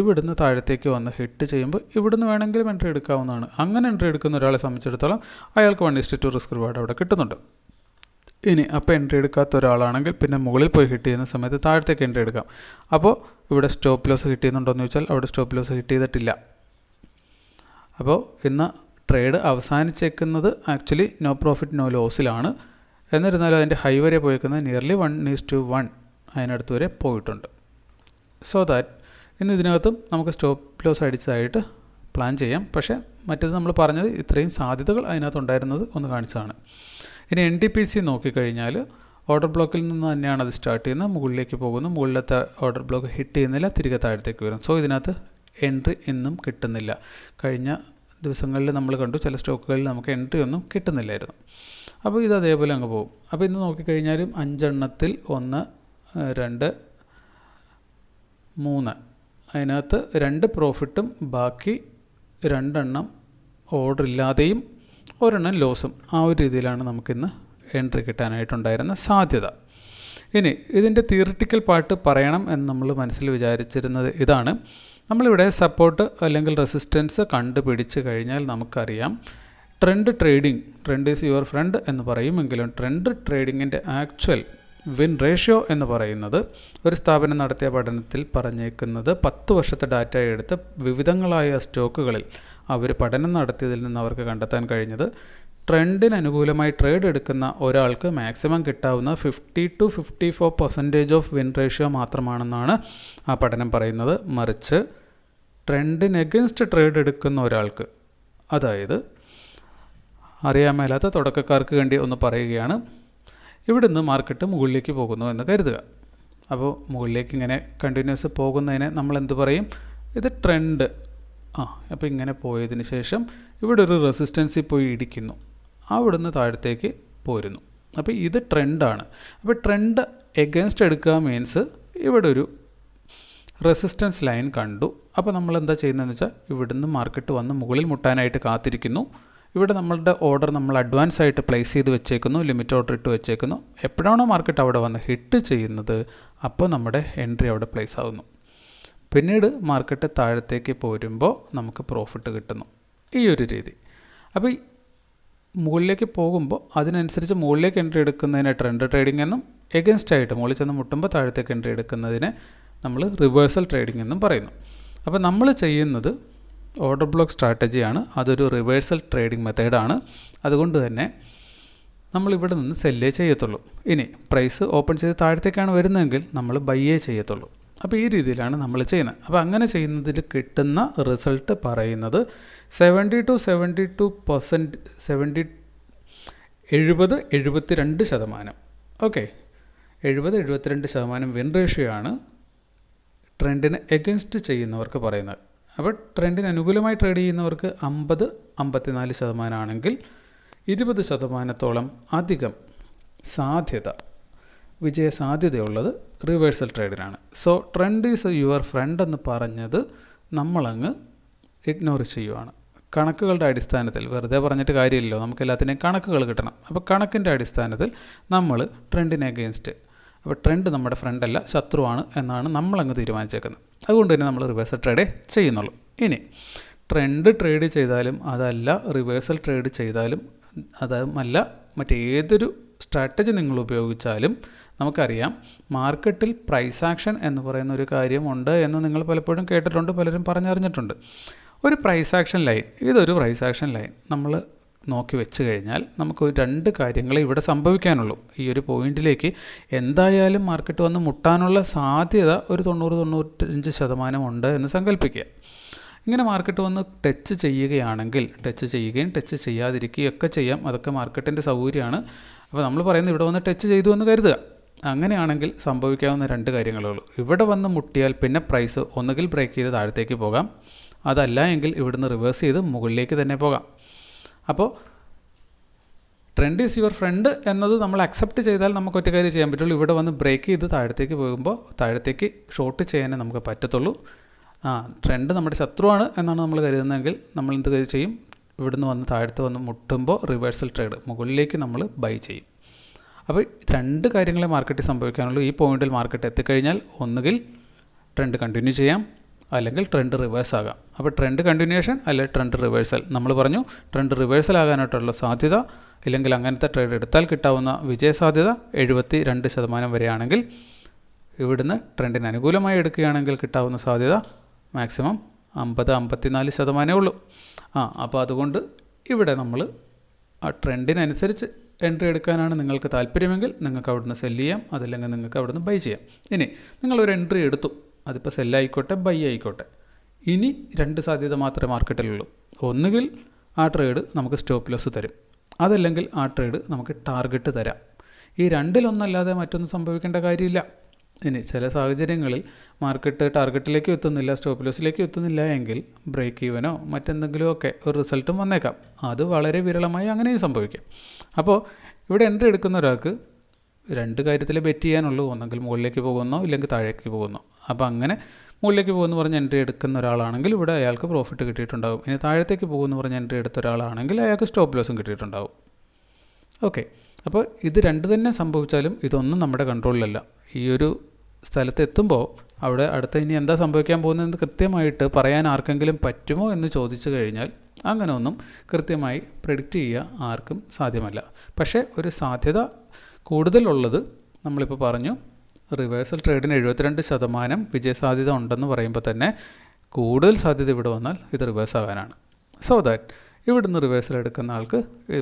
S1: ഇവിടുന്ന് താഴത്തേക്ക് വന്ന് ഹിറ്റ് ചെയ്യുമ്പോൾ ഇവിടുന്ന് വേണമെങ്കിലും എൻട്രി എടുക്കാവുന്നതാണ്. അങ്ങനെ എൻട്രി എടുക്കുന്ന ഒരാളെ സംബന്ധിച്ചിടത്തോളം അയാൾക്ക് 1:2 റിസ്ക് റിവാർഡ് അവിടെ കിട്ടുന്നുണ്ട്. ഇനി അപ്പോൾ എൻട്രി എടുക്കാത്ത ഒരാളാണെങ്കിൽ പിന്നെ മുകളിൽ പോയി ഹിറ്റ് ചെയ്യുന്ന സമയത്ത് താഴത്തേക്ക് എൻട്രി എടുക്കാം. അപ്പോൾ ഇവിടെ സ്റ്റോപ്പ് ലോസ് ഹിറ്റ് ചെയ്യുന്നുണ്ടോ എന്ന് ചോദിച്ചാൽ അവിടെ സ്റ്റോപ്പ് ലോസ് ഹിറ്റ് ചെയ്തിട്ടില്ല. അപ്പോൾ ഇന്ന് ട്രേഡ് അവസാനിച്ചേക്കുന്നത് ആക്ച്വലി നോ പ്രോഫിറ്റ് നോ ലോസിലാണ്. എന്നിരുന്നാലും അതിൻ്റെ ഹൈ വരെ പോയേക്കുന്നത് നിയർലി 1:1 അതിനടുത്ത് വരെ പോയിട്ടുണ്ട്. സോ ദാറ്റ് ഇന്ന് ഇതിനകത്തും നമുക്ക് സ്റ്റോപ്പ് ലോസ് അടിച്ചതായിട്ട് പ്ലാൻ ചെയ്യാം. പക്ഷേ മറ്റേത് നമ്മൾ പറഞ്ഞത് ഇത്രയും സാധ്യതകൾ അതിനകത്തുണ്ടായിരുന്നത് ഒന്ന് കാണിച്ചതാണ്. ഇനി NTPC നോക്കിക്കഴിഞ്ഞാൽ ഓർഡർ ബ്ലോക്കിൽ നിന്ന് തന്നെയാണ് അത് സ്റ്റാർട്ട് ചെയ്യുന്നത്. മുകളിലേക്ക് പോകുന്നു, മുകളിലത്തെ ഓർഡർ ബ്ലോക്ക് ഹിറ്റ് ചെയ്യുന്നില്ല, തിരികെ താഴത്തേക്ക് വരും. സോ ഇതിനകത്ത് എൻട്രി ഇന്നും കിട്ടുന്നില്ല. കഴിഞ്ഞ ദിവസങ്ങളിൽ നമ്മൾ കണ്ടു ചില സ്റ്റോക്കുകളിൽ നമുക്ക് എൻട്രി ഒന്നും കിട്ടുന്നില്ലായിരുന്നു. അപ്പോൾ ഇത് അതേപോലെ അങ്ങ് പോകും. അപ്പോൾ ഇന്ന് നോക്കിക്കഴിഞ്ഞാലും 5 എണ്ണത്തിൽ 1, 2, 3 അതിനകത്ത് 2 പ്രോഫിറ്റും ബാക്കി 2 എണ്ണം ഓർഡർ ഇല്ലാതെയും ഒരെണ്ണം ലോസും. ആ ഒരു രീതിയിലാണ് നമുക്കിന്ന് എൻട്രി കിട്ടാനായിട്ടുണ്ടായിരുന്ന സാധ്യത. ഇനി ഇതിൻ്റെ തിയറിറ്റിക്കൽ പാർട്ട് പറയണം എന്ന് നമ്മൾ മനസ്സിൽ വിചാരിച്ചിരുന്നത് ഇതാണ്. നമ്മളിവിടെ സപ്പോർട്ട് അല്ലെങ്കിൽ റെസിസ്റ്റൻസ് കണ്ടുപിടിച്ച് കഴിഞ്ഞാൽ നമുക്കറിയാം ട്രെൻഡ് ഈസ് യുവർ ഫ്രണ്ട് എന്ന് പറയുമെങ്കിലും ട്രെൻഡ് ട്രേഡിങ്ങിൻ്റെ ആക്ച്വൽ വിൻ റേഷ്യോ എന്ന് പറയുന്നത് ഒരു സ്ഥാപനം നടത്തിയ പഠനത്തിൽ പറഞ്ഞേക്കുന്നത് 10 വർഷത്തെ ഡാറ്റ എടുത്ത് വിവിധങ്ങളായ സ്റ്റോക്കുകളിൽ അവർ പഠനം നടത്തിയതിൽ നിന്ന് അവർക്ക് കണ്ടെത്താൻ കഴിഞ്ഞത് ട്രെൻഡിന് അനുകൂലമായി ട്രേഡ് എടുക്കുന്ന ഒരാൾക്ക് മാക്സിമം കിട്ടാവുന്ന 50-54% ഓഫ് വിൻ റേഷ്യോ മാത്രമാണെന്നാണ് ആ പഠനം പറയുന്നത്. മറിച്ച് ട്രെൻഡിന് എഗൻസ്റ്റ് ട്രേഡ് എടുക്കുന്ന ഒരാൾക്ക്, അതായത് അറിയാൻ മേലാത്ത തുടക്കക്കാർക്ക് വേണ്ടി ഒന്ന് പറയുകയാണ്, ഇവിടുന്ന് മാർക്കറ്റ് മുകളിലേക്ക് പോകുന്നു എന്ന് കരുതുക. അപ്പോൾ മുകളിലേക്ക് ഇങ്ങനെ കണ്ടിന്യൂസ് പോകുന്നതിനെ നമ്മൾ എന്ത് പറയും? ഇത് ട്രെൻഡ്. അപ്പോൾ ഇങ്ങനെ പോയതിന് ശേഷം ഇവിടെ ഒരു റെസിസ്റ്റൻസിൽ പോയി ഇടിക്കുന്നു, അവിടുന്ന് താഴത്തേക്ക് പോരുന്നു. അപ്പോൾ ഇത് ട്രെൻഡാണ്. അപ്പോൾ ട്രെൻഡ് എഗൻസ്റ്റ് എടുക്കുക മീൻസ് ഇവിടെ ഒരു റെസിസ്റ്റൻസ് ലൈൻ കണ്ടു. അപ്പോൾ നമ്മൾ എന്താ ചെയ്യുന്നതെന്ന് വെച്ചാൽ ഇവിടുന്ന് മാർക്കറ്റ് വന്ന് മുകളിൽ മുട്ടാനായിട്ട് കാത്തിരിക്കുന്നു. ഇവിടെ നമ്മളുടെ ഓർഡർ നമ്മൾ അഡ്വാൻസ് ആയിട്ട് പ്ലേസ് ചെയ്ത് വെച്ചേക്കുന്നു, ലിമിറ്റ് ഓർഡർ ഇട്ട് വെച്ചേക്കുന്നു. എപ്പോഴാണോ മാർക്കറ്റ് അവിടെ വന്ന് ഹിറ്റ് ചെയ്യുന്നത് അപ്പോൾ നമ്മുടെ എൻട്രി അവിടെ പ്ലേസ് ആകുന്നു. പിന്നീട് മാർക്കറ്റ് താഴത്തേക്ക് പോരുമ്പോൾ നമുക്ക് പ്രോഫിറ്റ് കിട്ടുന്നു. ഈ ഒരു രീതി. അപ്പോൾ മുകളിലേക്ക് പോകുമ്പോൾ അതിനനുസരിച്ച് മുകളിലേക്ക് എൻട്രി എടുക്കുന്നതിനെ ട്രെൻഡ് ട്രേഡിംഗ് എന്നും, എഗൻസ്റ്റ് ആയിട്ട് മുകളിൽ ചെന്ന് മുട്ടുമ്പോൾ താഴത്തേക്ക് എൻട്രി എടുക്കുന്നതിനെ നമ്മൾ റിവേഴ്സൽ ട്രേഡിംഗ് എന്നും പറയുന്നു. അപ്പോൾ നമ്മൾ ചെയ്യുന്നത് ഓർഡർ ബ്ലോക്ക് സ്ട്രാറ്റജിയാണ്. അതൊരു റിവേഴ്സൽ ട്രേഡിംഗ് മെത്തേഡാണ്. അതുകൊണ്ട് തന്നെ നമ്മളിവിടെ നിന്ന് സെല്ലേ ചെയ്യത്തുള്ളൂ. ഇനി പ്രൈസ് ഓപ്പൺ ചെയ്ത് താഴത്തേക്കാണ് വരുന്നതെങ്കിൽ നമ്മൾ ബൈയേ ചെയ്യത്തുള്ളൂ. അപ്പോൾ ഈ രീതിയിലാണ് നമ്മൾ ചെയ്യുന്നത്. അപ്പോൾ അങ്ങനെ ചെയ്യുന്നതിൽ കിട്ടുന്ന റിസൾട്ട് പറയുന്നത് 70-72%, 72%. ഓക്കെ, 70-72% വിൻ റേഷ്യോ ആണ് ട്രെൻഡിന് എഗൻസ്റ്റ് ചെയ്യുന്നവർക്ക് പറയുന്നത്. അപ്പോൾ ട്രെൻഡിന് അനുകൂലമായി ട്രേഡ് ചെയ്യുന്നവർക്ക് 50-54% ആണെങ്കിൽ 20%-ഓളം അധികം വിജയ സാധ്യതയുള്ളത് റിവേഴ്സൽ ട്രേഡിനാണ്. So trend is your friend എന്ന് പറഞ്ഞത് നമ്മളങ്ങ് ഇഗ്നോർ ചെയ്യുവാണ്. കണക്കുകളുടെ അടിസ്ഥാനത്തിൽ വെറുതെ പറഞ്ഞിട്ട് കാര്യമില്ലല്ലോ, നമുക്ക് എല്ലാത്തിനെയും കണക്കുകൾ കിട്ടണം. അപ്പോൾ കണക്കിൻ്റെ അടിസ്ഥാനത്തിൽ നമ്മൾ ട്രെൻഡിന് എഗെയിൻസ്റ്റ്, അപ്പോൾ ട്രെൻഡ് നമ്മുടെ ഫ്രണ്ടല്ല ശത്രുവാണ് എന്നാണ് നമ്മളങ്ങ് തീരുമാനിച്ചേക്കുന്നത്. അതുകൊണ്ട് തന്നെ നമ്മൾ റിവേഴ്സൽ ട്രേഡേ ചെയ്യുന്നുള്ളൂ. ഇനി ട്രെൻഡ് ട്രേഡ് ചെയ്താലും അതല്ല, റിവേഴ്സൽ ട്രേഡ് ചെയ്താലും അതുമല്ല, മറ്റേതൊരു സ്ട്രാറ്റജി നിങ്ങൾ ഉപയോഗിച്ചാലും നമുക്കറിയാം മാർക്കറ്റിൽ പ്രൈസ് ആക്ഷൻ എന്ന് പറയുന്ന ഒരു കാര്യമുണ്ട് എന്ന് നിങ്ങൾ പലപ്പോഴും കേട്ടിട്ടുണ്ട്, പലരും പറഞ്ഞറിഞ്ഞിട്ടുണ്ട്. ഒരു പ്രൈസ് ആക്ഷൻ ലൈൻ, ഇതൊരു പ്രൈസ് ആക്ഷൻ ലൈൻ നമ്മൾ നോക്കി വെച്ച് കഴിഞ്ഞാൽ നമുക്ക് 2 കാര്യങ്ങളെ ഇവിടെ സംഭവിക്കാനുള്ളൂ. ഈ ഒരു പോയിന്റിലേക്ക് എന്തായാലും മാർക്കറ്റ് വന്ന് മുട്ടാനുള്ള സാധ്യത ഒരു 90-95% ഉണ്ട് എന്ന് സങ്കല്പിക്കുക. ഇങ്ങനെ മാർക്കറ്റ് വന്ന് ടച്ച് ചെയ്യുകയാണെങ്കിൽ, ടച്ച് ചെയ്യുകയും ടച്ച് ചെയ്യാതിരിക്കുകയൊക്കെ ചെയ്യാം, അതൊക്കെ മാർക്കറ്റിൻ്റെ സൗകര്യമാണ്. അപ്പോൾ നമ്മൾ പറയുന്നത് ഇവിടെ വന്ന് ടച്ച് ചെയ്തു എന്ന് കരുതുക. അങ്ങനെയാണെങ്കിൽ സംഭവിക്കാവുന്ന 2 കാര്യങ്ങളേ ഉള്ളൂ. ഇവിടെ വന്ന് മുട്ടിയാൽ പിന്നെ പ്രൈസ് ഒന്നുകിൽ ബ്രേക്ക് ചെയ്ത് താഴത്തേക്ക് പോകാം, അതല്ല എങ്കിൽ ഇവിടുന്ന് റിവേഴ്സ് ചെയ്ത് മുകളിലേക്ക് തന്നെ പോകാം. അപ്പോൾ ട്രെൻഡ് ഈസ് യുവർ ഫ്രണ്ട് എന്നത് നമ്മൾ അക്സെപ്റ്റ് ചെയ്താൽ നമുക്ക് ഒറ്റ കാര്യം ചെയ്യാൻ പറ്റുള്ളൂ, ഇവിടെ വന്ന് ബ്രേക്ക് ചെയ്ത് താഴത്തേക്ക് പോകുമ്പോൾ താഴത്തേക്ക് ഷോർട്ട് ചെയ്യാനേ നമുക്ക് പറ്റത്തുള്ളൂ. ട്രെൻഡ് നമ്മുടെ ശത്രുവാണ് എന്നാണ് നമ്മൾ കരുതുന്നതെങ്കിൽ നമ്മൾ എന്ത് ചെയ്യും? ഇവിടുന്ന് വന്ന് താഴത്ത് വന്ന് മുട്ടുമ്പോൾ റിവേഴ്സൽ ട്രേഡ് മുകളിലേക്ക് നമ്മൾ ബൈ ചെയ്യും. അപ്പോൾ 2 കാര്യങ്ങളെ മാർക്കറ്റിൽ സംഭവിക്കാനുള്ളൂ. ഈ പോയിന്റിൽ മാർക്കറ്റ് എത്തിക്കഴിഞ്ഞാൽ ഒന്നുകിൽ ട്രെൻഡ് കണ്ടിന്യൂ ചെയ്യാം, അല്ലെങ്കിൽ ട്രെൻഡ് റിവേഴ്സ് ആകാം. അപ്പോൾ ട്രെൻഡ് കണ്ടിന്യൂഷൻ അല്ലെങ്കിൽ ട്രെൻഡ് റിവേഴ്സൽ. നമ്മൾ പറഞ്ഞു ട്രെൻഡ് റിവേഴ്സൽ ആകാനായിട്ടുള്ള സാധ്യത, ഇല്ലെങ്കിൽ അങ്ങനത്തെ ട്രേഡ് എടുത്താൽ കിട്ടാവുന്ന വിജയസാധ്യത 72% വരെയാണെങ്കിൽ, ഇവിടുന്ന് ട്രെൻഡിന് അനുകൂലമായി എടുക്കുകയാണെങ്കിൽ കിട്ടാവുന്ന സാധ്യത മാക്സിമം 50-54% ഉള്ളൂ. അപ്പോൾ അതുകൊണ്ട് ഇവിടെ നമ്മൾ ആ ട്രെൻഡിനനുസരിച്ച് എൻട്രി എടുക്കാനാണ് നിങ്ങൾക്ക് താല്പര്യമെങ്കിൽ നിങ്ങൾക്ക് അവിടുന്ന് സെല്ല് ചെയ്യാം, അതല്ലെങ്കിൽ നിങ്ങൾക്ക് അവിടുന്ന് ബൈ ചെയ്യാം. ഇനി നിങ്ങളൊരു എൻട്രി എടുത്തു, അതിപ്പോൾ സെല്ലായിക്കോട്ടെ ബൈ ആയിക്കോട്ടെ, ഇനി 2 സാധ്യത മാത്രമേ മാർക്കറ്റിലുള്ളൂ. ഒന്നുകിൽ ആ ട്രേഡ് നമുക്ക് സ്റ്റോപ്പ് ലോസ് തരും, അതല്ലെങ്കിൽ ആ ട്രേഡ് നമുക്ക് ടാർഗറ്റ് തരാം. ഈ 2-1 മറ്റൊന്നും സംഭവിക്കേണ്ട കാര്യമില്ല. ഇനി ചില സാഹചര്യങ്ങളിൽ മാർക്കറ്റ് ടാർഗറ്റിലേക്ക് എത്തുന്നില്ല, സ്റ്റോപ്പ് ലോസിലേക്ക് എത്തുന്നില്ല എങ്കിൽ ബ്രേക്ക് ഈവനോ മറ്റെന്തെങ്കിലുമൊക്കെ ഒരു റിസൾട്ടും വന്നേക്കാം. അത് വളരെ വിരളമായി അങ്ങനെയും സംഭവിക്കാം. അപ്പോൾ ഇവിടെ എൻട്രി എടുക്കുന്ന ഒരാൾക്ക് 2 കാര്യത്തിൽ ബെറ്റ് ചെയ്യാനുള്ളൂ, ഒന്നെങ്കിൽ മുകളിലേക്ക് പോകുന്നോ ഇല്ലെങ്കിൽ താഴേക്ക് പോകുന്നോ. അപ്പോൾ അങ്ങനെ മുകളിലേക്ക് പോകുമെന്ന് പറഞ്ഞ് എൻട്രി എടുക്കുന്ന ഒരാളാണെങ്കിൽ ഇവിടെ അയാൾക്ക് പ്രോഫിറ്റ് കിട്ടിയിട്ടുണ്ടാകും. ഇനി താഴത്തേക്ക് പോകുമെന്ന് പറഞ്ഞ് എൻട്രി എടുത്ത ഒരാളാണെങ്കിൽ അയാൾക്ക് സ്റ്റോപ്പ് ലോസും കിട്ടിയിട്ടുണ്ടാകും. ഓക്കെ, അപ്പോൾ ഇത് 2 തന്നെ സംഭവിച്ചാലും ഇതൊന്നും നമ്മുടെ കൺട്രോളിലല്ല. ഈ ഒരു സ്ഥലത്ത് എത്തുമ്പോൾ അവിടെ അടുത്ത ഇനി എന്താ സംഭവിക്കാൻ പോകുന്നതെന്ന് കൃത്യമായിട്ട് പറയാൻ ആർക്കെങ്കിലും പറ്റുമോ എന്ന് ചോദിച്ചു കഴിഞ്ഞാൽ അങ്ങനെ ഒന്നും കൃത്യമായി പ്രെഡിക്റ്റ് ചെയ്യുക ആർക്കും സാധ്യമല്ല. പക്ഷേ ഒരു സാധ്യത കൂടുതലുള്ളത് നമ്മളിപ്പോൾ പറഞ്ഞു റിവേഴ്സൽ ട്രേഡിന് 72% വിജയസാധ്യത ഉണ്ടെന്ന് പറയുമ്പോൾ തന്നെ കൂടുതൽ സാധ്യത ഇവിടെ വന്നാൽ ഇത് റിവേഴ്സ് ആകാനാണ്. സോ ദാറ്റ് ഇവിടുന്ന് റിവേഴ്സൽ എടുക്കുന്ന ആൾക്ക്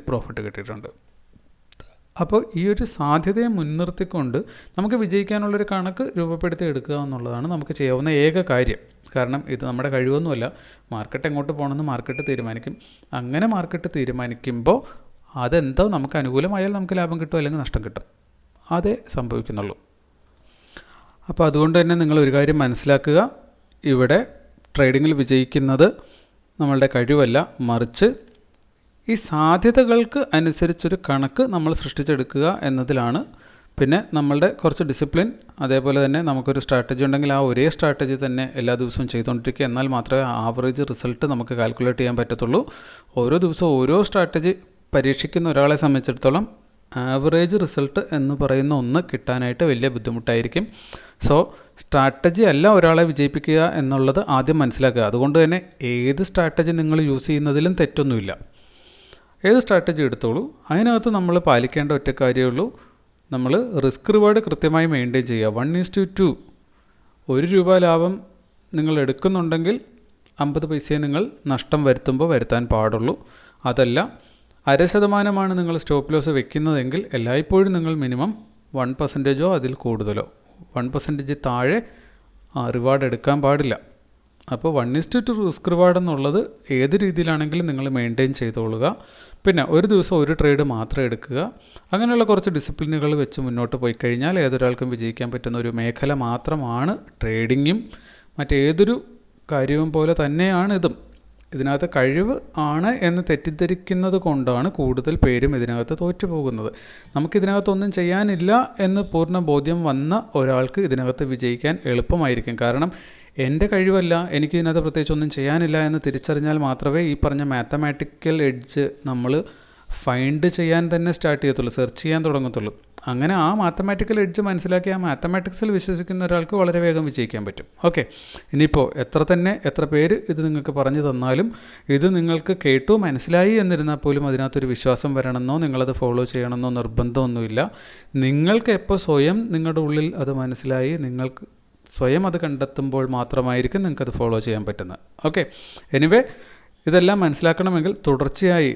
S1: പ്രോഫിറ്റ് കിട്ടിയിട്ടുണ്ട്. അപ്പോൾ ഈ ഒരു സാധ്യതയെ മുൻനിർത്തിക്കൊണ്ട് നമുക്ക് വിജയിക്കാനുള്ളൊരു കണക്ക് രൂപപ്പെടുത്തി എടുക്കുക എന്നുള്ളതാണ് നമുക്ക് ചെയ്യാവുന്ന ഏക കാര്യം. കാരണം ഇത് നമ്മുടെ കഴിവൊന്നുമല്ല, മാർക്കറ്റ് എങ്ങോട്ട് പോകണമെന്ന് മാർക്കറ്റ് തീരുമാനിക്കും. അങ്ങനെ മാർക്കറ്റ് തീരുമാനിക്കുമ്പോൾ അതെന്തോ നമുക്ക് അനുകൂലമായാൽ നമുക്ക് ലാഭം കിട്ടും, അല്ലെങ്കിൽ നഷ്ടം കിട്ടും, അതേ സംഭവിക്കുന്നുള്ളൂ. അപ്പോൾ അതുകൊണ്ട് തന്നെ നിങ്ങൾ ഒരു കാര്യം മനസ്സിലാക്കുക, ഇവിടെ ട്രേഡിങ്ങിൽ വിജയിക്കുന്നത് നമ്മളുടെ കഴിവല്ല, മറിച്ച് ഈ സാധ്യതകൾക്ക് അനുസരിച്ചൊരു കണക്ക് നമ്മൾ സൃഷ്ടിച്ചെടുക്കുക എന്നതിലാണ്. പിന്നെ നമ്മളുടെ കുറച്ച് ഡിസിപ്ലിൻ, അതേപോലെ തന്നെ നമുക്കൊരു സ്ട്രാറ്റജി ഉണ്ടെങ്കിൽ ആ ഒരേ സ്ട്രാറ്റജി തന്നെ എല്ലാ ദിവസവും ചെയ്തുകൊണ്ടിരിക്കുക. എന്നാൽ മാത്രമേ ആവറേജ് റിസൾട്ട് നമുക്ക് കാൽക്കുലേറ്റ് ചെയ്യാൻ പറ്റത്തുള്ളൂ. ഓരോ ദിവസവും ഓരോ സ്ട്രാറ്റജി പരീക്ഷിക്കുന്ന ഒരാളെ സംബന്ധിച്ചിടത്തോളം ആവറേജ് റിസൾട്ട് എന്ന് പറയുന്ന ഒന്ന് കിട്ടാനായിട്ട് വലിയ ബുദ്ധിമുട്ടായിരിക്കും. സോ സ്ട്രാറ്റജി അല്ല ഒരാളെ വിജയിപ്പിക്കുക എന്നുള്ളത് ആദ്യം മനസ്സിലാക്കുക. അതുകൊണ്ട് തന്നെ ഏത് സ്ട്രാറ്റജി നിങ്ങൾ യൂസ് ചെയ്യുന്നതിലും തെറ്റൊന്നുമില്ല. ഏത് സ്ട്രാറ്റജി എടുത്തോളൂ, അതിനകത്ത് നമ്മൾ പാലിക്കേണ്ട ഒറ്റ കാര്യമേ ഉള്ളൂ, നമ്മൾ റിസ്ക് റിവാർഡ് കൃത്യമായി മെയിൻറ്റെയിൻ ചെയ്യുക. 1:2. 1 രൂപ ലാഭം നിങ്ങൾ എടുക്കുന്നുണ്ടെങ്കിൽ 50 പൈസയെ നിങ്ങൾ നഷ്ടം വരുത്തുമ്പോൾ വരുത്താൻ പാടുള്ളൂ. അതല്ല 0.5% നിങ്ങൾ സ്റ്റോപ്പ് ലോസ് വെക്കുന്നതെങ്കിൽ എല്ലായ്പ്പോഴും നിങ്ങൾ മിനിമം 1%ഓ അതിൽ കൂടുതലോ, 1% താഴെ റിവാർഡ് എടുക്കാൻ പാടില്ല. അപ്പോൾ 1:2 റിസ്ക് റിവാർഡ് എന്നുള്ളത് ഏത് രീതിയിലാണെങ്കിലും നിങ്ങൾ മെയിൻറ്റെയിൻ ചെയ്തോളുക. പിന്നെ ഒരു ദിവസം ഒരു ട്രേഡ് മാത്രം എടുക്കുക. അങ്ങനെയുള്ള കുറച്ച് ഡിസിപ്ലിനുകൾ വെച്ച് മുന്നോട്ട് പോയി കഴിഞ്ഞാൽ ഏതൊരാൾക്കും വിജയിക്കാൻ പറ്റുന്ന ഒരു മേഖല മാത്രമാണ് ട്രേഡിങ്ങും. മറ്റേതൊരു കാര്യവും പോലെ തന്നെയാണ് ഇതും. ഇതിനകത്ത് കഴിവ് ആണ് എന്ന് തെറ്റിദ്ധരിക്കുന്നത് കൊണ്ടാണ് കൂടുതൽ പേരും ഇതിനകത്ത് തോറ്റുപോകുന്നത്. നമുക്കിതിനകത്തൊന്നും ചെയ്യാനില്ല എന്ന് പൂർണ്ണ ബോധ്യം വന്ന ഒരാൾക്ക് ഇതിനകത്ത് വിജയിക്കാൻ എളുപ്പമായിരിക്കും. കാരണം എൻ്റെ കഴിവല്ല, എനിക്ക് ഇതിനകത്ത് പ്രത്യേകിച്ചൊന്നും ചെയ്യാനില്ല എന്ന് തിരിച്ചറിഞ്ഞാൽ മാത്രമേ ഈ പറഞ്ഞ മാത്തമാറ്റിക്കൽ എഡ്ജ് നമ്മൾ ഫൈൻഡ് ചെയ്യാൻ തന്നെ സ്റ്റാർട്ട് ചെയ്യത്തുള്ളൂ, സെർച്ച് ചെയ്യാൻ തുടങ്ങത്തുള്ളൂ. അങ്ങനെ ആ മാത്തമാറ്റിക്കൽ എഡ്ജ് മനസ്സിലാക്കി ആ മാത്തമാറ്റിക്സിൽ വിശ്വസിക്കുന്ന ഒരാൾക്ക് വളരെ വേഗം വിജയിക്കാൻ പറ്റും. ഓക്കെ, ഇനിയിപ്പോൾ എത്ര പേര് ഇത് നിങ്ങൾക്ക് പറഞ്ഞു തന്നാലും ഇത് നിങ്ങൾക്ക് കേട്ടു മനസ്സിലായി എന്നിരുന്നാൽ പോലും അതിനകത്തൊരു വിശ്വാസം വരണമെന്നോ നിങ്ങളത് ഫോളോ ചെയ്യണമെന്നോ നിർബന്ധമൊന്നുമില്ല. നിങ്ങൾക്ക് എപ്പോൾ സ്വയം നിങ്ങളുടെ ഉള്ളിൽ അത് മനസ്സിലായി നിങ്ങൾക്ക് സ്വയം അത് കണ്ടെത്തുമ്പോൾ മാത്രമായിരിക്കും നിങ്ങൾക്കത് ഫോളോ ചെയ്യാൻ പറ്റുന്നത്. ഓക്കെ, എനിവേ ഇതെല്ലാം മനസ്സിലാക്കണമെങ്കിൽ തുടർച്ചയായി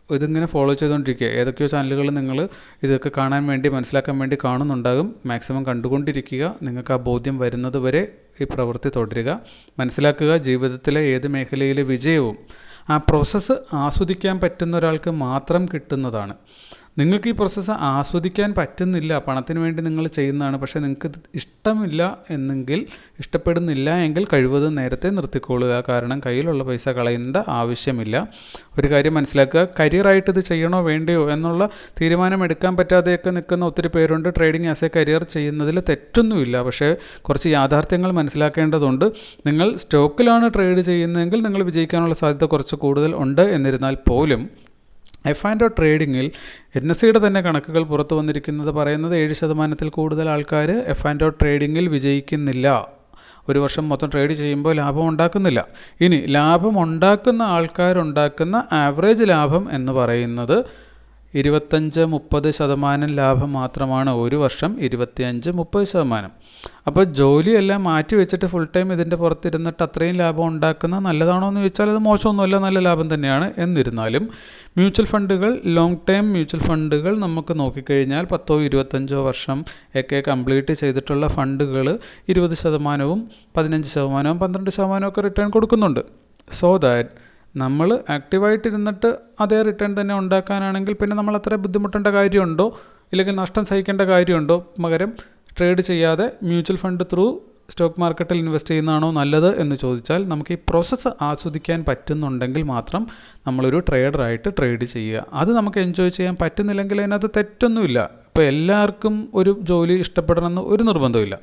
S1: ഇതിങ്ങനെ ഫോളോ ചെയ്തുകൊണ്ടിരിക്കുക. ഏതൊക്കെയോ ചാനലുകൾ നിങ്ങൾ ഇതൊക്കെ കാണാൻ വേണ്ടി മനസ്സിലാക്കാൻ വേണ്ടി കാണുന്നുണ്ടാകും. മാക്സിമം കണ്ടുകൊണ്ടിരിക്കുക. നിങ്ങൾക്ക് ആ ബോധ്യം വരുന്നത് വരെ ഈ പ്രവൃത്തി തുടരുക. മനസ്സിലാക്കുക, ജീവിതത്തിലെ ഏത് മേഖലയിലെ വിജയവും ആ പ്രോസസ്സ് ആസ്വദിക്കാൻ പറ്റുന്ന ഒരാൾക്ക് മാത്രം കിട്ടുന്നതാണ്. നിങ്ങൾക്ക് ഈ പ്രോസസ്സ് ആസ്വദിക്കാൻ പറ്റുന്നില്ല, പണത്തിന് വേണ്ടി നിങ്ങൾ ചെയ്യുന്നതാണ്, പക്ഷേ നിങ്ങൾക്ക് ഇഷ്ടമില്ല എന്നെങ്കിൽ, ഇഷ്ടപ്പെടുന്നില്ല എങ്കിൽ കഴിവതും നേരത്തെ നിർത്തിക്കൊള്ളുക. കാരണം കയ്യിലുള്ള പൈസ കളയേണ്ട ആവശ്യമില്ല. ഒരു കാര്യം മനസ്സിലാക്കുക, കരിയറായിട്ട് ഇത് ചെയ്യണോ വേണ്ടയോ എന്നുള്ള തീരുമാനമെടുക്കാൻ പറ്റാതെയൊക്കെ നിൽക്കുന്ന ഒത്തിരി പേരുണ്ട്. ട്രേഡിംഗ് ആസ് എ കരിയർ ചെയ്യുന്നതിൽ തെറ്റൊന്നുമില്ല. പക്ഷേ കുറച്ച് യാഥാർത്ഥ്യങ്ങൾ മനസ്സിലാക്കേണ്ടതുണ്ട്. നിങ്ങൾ സ്റ്റോക്കിലാണ് ട്രേഡ് ചെയ്യുന്നതെങ്കിൽ നിങ്ങൾ വിജയിക്കാനുള്ള സാധ്യത കുറച്ച് കൂടുതൽ ഉണ്ട്. എന്നിരുന്നാൽ പോലും F&O ട്രേഡിങ്ങിൽ NSEയുടെ തന്നെ കണക്കുകൾ പുറത്തു വന്നിരിക്കുന്നത് പറയുന്നത് 7% കൂടുതൽ ആൾക്കാർ F&O ട്രേഡിങ്ങിൽ വിജയിക്കുന്നില്ല. ഒരു വർഷം മൊത്തം ട്രേഡ് ചെയ്യുമ്പോൾ ലാഭം ഉണ്ടാക്കുന്നില്ല. ഇനി ലാഭം ഉണ്ടാക്കുന്ന ആൾക്കാരുണ്ടാക്കുന്ന ആവറേജ് ലാഭം എന്ന് പറയുന്നത് 25-30% ലാഭം മാത്രമാണ്. ഒരു വർഷം 25-30%. അപ്പോൾ ജോലിയെല്ലാം മാറ്റി വെച്ചിട്ട് ഫുൾ ടൈം ഇതിൻ്റെ പുറത്തിരുന്നിട്ട് അത്രയും ലാഭം ഉണ്ടാക്കുന്ന നല്ലതാണോ എന്ന് ചോദിച്ചാൽ അത് മോശമൊന്നുമല്ല, നല്ല ലാഭം തന്നെയാണ്. എന്നിരുന്നാലും മ്യൂച്വൽ ഫണ്ടുകൾ, ലോങ് ടൈം മ്യൂച്വൽ ഫണ്ടുകൾ നമുക്ക് നോക്കിക്കഴിഞ്ഞാൽ 10-25 വർഷം ഒക്കെ കംപ്ലീറ്റ് ചെയ്തിട്ടുള്ള ഫണ്ടുകൾ 20%, 15%, 12% ഒക്കെ റിട്ടേൺ കൊടുക്കുന്നുണ്ട്. സോ ദാറ്റ് നമ്മൾ ആക്റ്റീവായിട്ടിരുന്നിട്ട് അതേ റിട്ടേൺ തന്നെ ഉണ്ടാക്കാനാണെങ്കിൽ പിന്നെ നമ്മൾ അത്ര ബുദ്ധിമുട്ടേണ്ട കാര്യമുണ്ടോ, ഇല്ലെങ്കിൽ നഷ്ടം സഹിക്കേണ്ട കാര്യമുണ്ടോ? പകരം ട്രേഡ് ചെയ്യാതെ മ്യൂച്വൽ ഫണ്ട് ത്രൂ സ്റ്റോക്ക് മാർക്കറ്റിൽ ഇൻവെസ്റ്റ് ചെയ്യുന്നതാണോ നല്ലത് എന്ന് ചോദിച്ചാൽ നമുക്ക് ഈ പ്രോസസ്സ് ആസ്വദിക്കാൻ പറ്റുന്നുണ്ടെങ്കിൽ മാത്രം നമ്മളൊരു ട്രേഡറായിട്ട് ട്രേഡ് ചെയ്യുക. അത് നമുക്ക് എൻജോയ് ചെയ്യാൻ പറ്റുന്നില്ലെങ്കിൽ അതിനകത്ത് തെറ്റൊന്നുമില്ല. ഇപ്പോൾ എല്ലാവർക്കും ഒരു ജോലി ഇഷ്ടപ്പെടണമെന്ന് ഒരു നിർബന്ധമില്ല.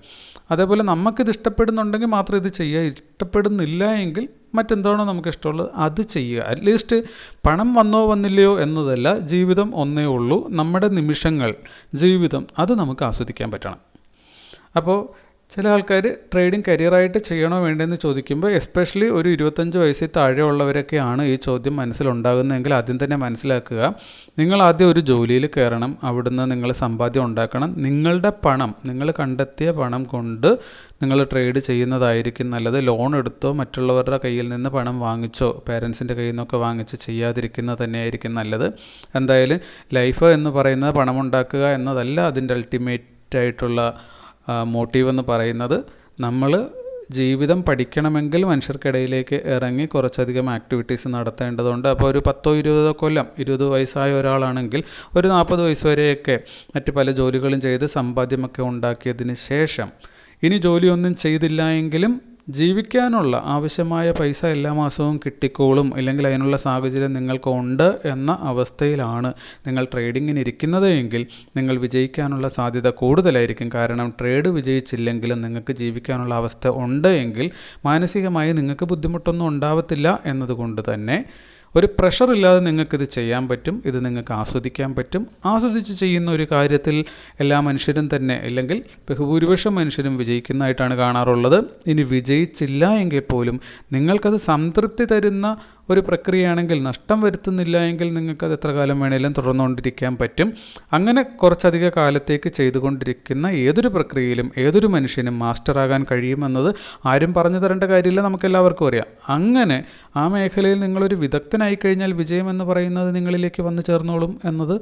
S1: അതേപോലെ നമുക്കിത് ഇഷ്ടപ്പെടുന്നുണ്ടെങ്കിൽ മാത്രം ഇത് ചെയ്യുക, ഇഷ്ടപ്പെടുന്നില്ല എങ്കിൽ മറ്റെന്താണോ നമുക്ക് ഇഷ്ടമുള്ളത് അത് ചെയ്യുക. അറ്റ്ലീസ്റ്റ് പണം വന്നോ വന്നില്ലയോ എന്നതല്ല, ജീവിതം ഒന്നേ ഉള്ളൂ. നമ്മുടെ നിമിഷങ്ങൾ, ജീവിതം അത് നമുക്ക് ആസ്വദിക്കാൻ പറ്റണം. അപ്പോൾ ചില ആൾക്കാർ ട്രേഡിംഗ് കരിയറായിട്ട് ചെയ്യണോ വേണ്ടതെന്ന് ചോദിക്കുമ്പോൾ എസ്പെഷ്യലി ഒരു 25 വയസ്സിൽ താഴെയുള്ളവരൊക്കെയാണ് ഈ ചോദ്യം മനസ്സിലുണ്ടാകുന്നതെങ്കിൽ ആദ്യം തന്നെ മനസ്സിലാക്കുക, നിങ്ങൾ ആദ്യം ഒരു ജോലിയിൽ കയറണം, അവിടുന്ന് നിങ്ങൾ സമ്പാദ്യം ഉണ്ടാക്കണം. നിങ്ങളുടെ പണം, നിങ്ങൾ കണ്ടെത്തിയ പണം കൊണ്ട് നിങ്ങൾ ട്രേഡ് ചെയ്യുന്നതായിരിക്കും നല്ലത്. ലോൺ എടുത്തോ മറ്റുള്ളവരുടെ കയ്യിൽ നിന്ന് പണം വാങ്ങിച്ചോ പേരൻസിൻ്റെ കയ്യിൽ നിന്നൊക്കെ വാങ്ങിച്ച് ചെയ്യാതിരിക്കുന്നത് തന്നെയായിരിക്കും നല്ലത്. എന്തായാലും ലൈഫ് എന്ന് പറയുന്നത് പണമുണ്ടാക്കുക എന്നതല്ല അതിൻ്റെ അൾട്ടിമേറ്റ് ആയിട്ടുള്ള മോട്ടീവ് എന്ന് പറയുന്നത്. നമ്മൾ ജീവിതം പഠിക്കണമെങ്കിൽ മനുഷ്യർക്കിടയിലേക്ക് ഇറങ്ങി കുറച്ചധികം ആക്ടിവിറ്റീസ് നടത്തേണ്ടതുണ്ട്. അപ്പോൾ ഒരു 10-20 കൊല്ലം, 20 വയസ്സായ ഒരാളാണെങ്കിൽ ഒരു 40 വയസ്സ് വരെയൊക്കെ മറ്റ് പല ജോലികളും ചെയ്ത് സമ്പാദ്യമൊക്കെ ഉണ്ടാക്കിയതിന് ശേഷം ഇനി ജോലിയൊന്നും ചെയ്തില്ല എങ്കിലും ജീവിക്കാനുള്ള ആവശ്യമായ പൈസ എല്ലാ മാസവും കിട്ടിക്കോളും, ഇല്ലെങ്കിൽ അതിനുള്ള സാഹചര്യം നിങ്ങൾക്കുണ്ട് എന്ന അവസ്ഥയിലാണ് നിങ്ങൾ ട്രേഡിങ്ങിന് ഇരിക്കുന്നത് എങ്കിൽ നിങ്ങൾ വിജയിക്കാനുള്ള സാധ്യത കൂടുതലായിരിക്കും. കാരണം ട്രേഡ് വിജയിച്ചില്ലെങ്കിലും നിങ്ങൾക്ക് ജീവിക്കാനുള്ള അവസ്ഥ ഉണ്ട് എങ്കിൽ മാനസികമായി നിങ്ങൾക്ക് ബുദ്ധിമുട്ടൊന്നും ഉണ്ടാവത്തില്ല. എന്നതുകൊണ്ട് തന്നെ ഒരു പ്രഷറില്ലാതെ നിങ്ങൾക്കിത് ചെയ്യാൻ പറ്റും. ഇത് നിങ്ങൾക്ക് ആസ്വദിക്കാൻ പറ്റും. ആസ്വദിച്ച് ചെയ്യുന്ന ഒരു കാര്യത്തിൽ എല്ലാ മനുഷ്യരും തന്നെ, അല്ലെങ്കിൽ ബഹുഭൂരിപക്ഷം മനുഷ്യരും വിജയിക്കുന്നതായിട്ടാണ് കാണാറുള്ളത്. ഇനി വിജയിച്ചില്ല എങ്കിൽ പോലും നിങ്ങൾക്കത് സംതൃപ്തി തരുന്ന ഒരു പ്രക്രിയയാണെങ്കിൽ, നഷ്ടം വരുത്തുന്നില്ല എങ്കിൽ നിങ്ങൾക്കത് എത്ര കാലം വേണേലും തുടർന്നുകൊണ്ടിരിക്കാൻ പറ്റും. അങ്ങനെ കുറച്ചധിക കാലത്തേക്ക് ചെയ്തുകൊണ്ടിരിക്കുന്ന ഏതൊരു പ്രക്രിയയിലും ഏതൊരു മനുഷ്യനും മാസ്റ്ററാകാൻ കഴിയുമെന്നത് ആരും പറഞ്ഞു തരേണ്ട കാര്യമില്ല, നമുക്കെല്ലാവർക്കും അറിയാം. അങ്ങനെ ആ മേഖലയിൽ നിങ്ങളൊരു വിദഗ്ധനായി കഴിഞ്ഞാൽ വിജയം എന്ന് പറയുന്നത് നിങ്ങളിലേക്ക് വന്നു ചേർന്നോളും എന്നത്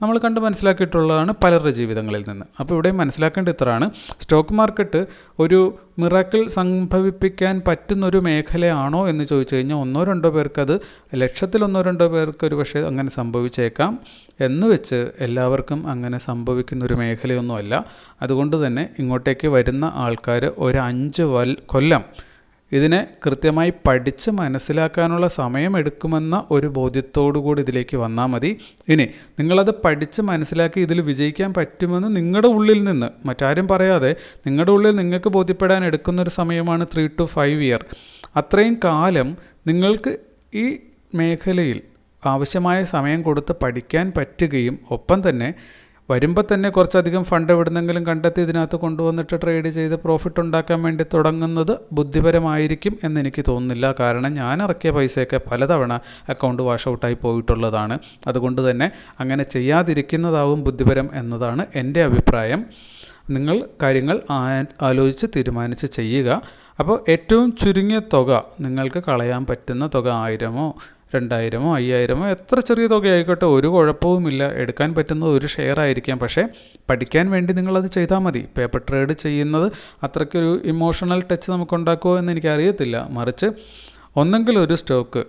S1: നമ്മൾ കണ്ട് മനസ്സിലാക്കിയിട്ടുള്ളതാണ് പലരുടെ ജീവിതങ്ങളിൽ നിന്ന്. അപ്പോൾ ഇവിടെ മനസ്സിലാക്കേണ്ട ഇത്രയാണ്, സ്റ്റോക്ക് മാർക്കറ്റ് ഒരു മിറാക്കിൾ സംഭവിപ്പിക്കാൻ പറ്റുന്നൊരു മേഖലയാണോ എന്ന് ചോദിച്ചു കഴിഞ്ഞാൽ 1-2 പേർക്കത്, ലക്ഷത്തിൽ 1-2 പേർക്ക് ഒരു പക്ഷേ അങ്ങനെ സംഭവിച്ചേക്കാം. എന്ന് വെച്ച് എല്ലാവർക്കും അങ്ങനെ സംഭവിക്കുന്നൊരു മേഖലയൊന്നുമല്ല. അതുകൊണ്ട് തന്നെ ഇങ്ങോട്ടേക്ക് വരുന്ന ആൾക്കാർ ഒരു 5 കൊല്ലം ഇതിനെ കൃത്യമായി പഠിച്ച് മനസ്സിലാക്കാനുള്ള സമയമെടുക്കുമെന്ന ഒരു ബോധ്യത്തോടു കൂടി ഇതിലേക്ക് വന്നാൽ മതി. ഇനി നിങ്ങളത് പഠിച്ച് മനസ്സിലാക്കി ഇതിൽ വിജയിക്കാൻ പറ്റുമെന്ന് നിങ്ങളുടെ ഉള്ളിൽ നിന്ന്, മറ്റാരും പറയാതെ നിങ്ങളുടെ ഉള്ളിൽ നിങ്ങൾക്ക് ബോധ്യപ്പെടാൻ എടുക്കുന്നൊരു സമയമാണ് 3 to 5 ഇയർ. അത്രയും കാലം നിങ്ങൾക്ക് ഈ മേഖലയിൽ ആവശ്യമായ സമയം കൊടുത്ത് പഠിക്കാൻ പറ്റുകയും ഒപ്പം തന്നെ വരുമ്പോൾ തന്നെ കുറച്ചധികം ഫണ്ട് എവിടുന്നെങ്കിലും കണ്ടെത്തി ഇതിനകത്ത് കൊണ്ടുവന്നിട്ട് ട്രേഡ് ചെയ്ത് പ്രോഫിറ്റ് ഉണ്ടാക്കാൻ വേണ്ടി തുടങ്ങുന്നത് ബുദ്ധിപരമായിരിക്കും എന്നെനിക്ക് തോന്നുന്നില്ല. കാരണം ഞാൻ ഇറക്കിയ പൈസയൊക്കെ പലതവണ അക്കൗണ്ട് വാഷ് ഔട്ടായി പോയിട്ടുള്ളതാണ്. അതുകൊണ്ട് തന്നെ അങ്ങനെ ചെയ്യാതിരിക്കുന്നതാവും ബുദ്ധിപരം എന്നതാണ് എൻ്റെ അഭിപ്രായം. നിങ്ങൾ കാര്യങ്ങൾ ആലോചിച്ച് തീരുമാനിച്ച് ചെയ്യുക. അപ്പോൾ ഏറ്റവും ചുരുങ്ങിയ തുക, നിങ്ങൾക്ക് കളയാൻ പറ്റുന്ന തുക 1000-ഓ 2000-ഓ 5000-ഓ എത്ര ചെറിയ തുകയായിക്കോട്ടെ, ഒരു കുഴപ്പവുമില്ല. എടുക്കാൻ പറ്റുന്നത് ഒരു ഷെയർ ആയിരിക്കാം. പക്ഷേ പഠിക്കാൻ വേണ്ടി നിങ്ങളത് ചെയ്താൽ മതി. പേപ്പർ ട്രേഡ് ചെയ്യുന്നത് അത്രയ്ക്കൊരു ഇമോഷണൽ ടച്ച് നമുക്കുണ്ടാക്കുമോ എന്ന് എനിക്കറിയത്തില്ല. മറിച്ച് ഒന്നെങ്കിൽ ഒരു സ്റ്റോക്ക്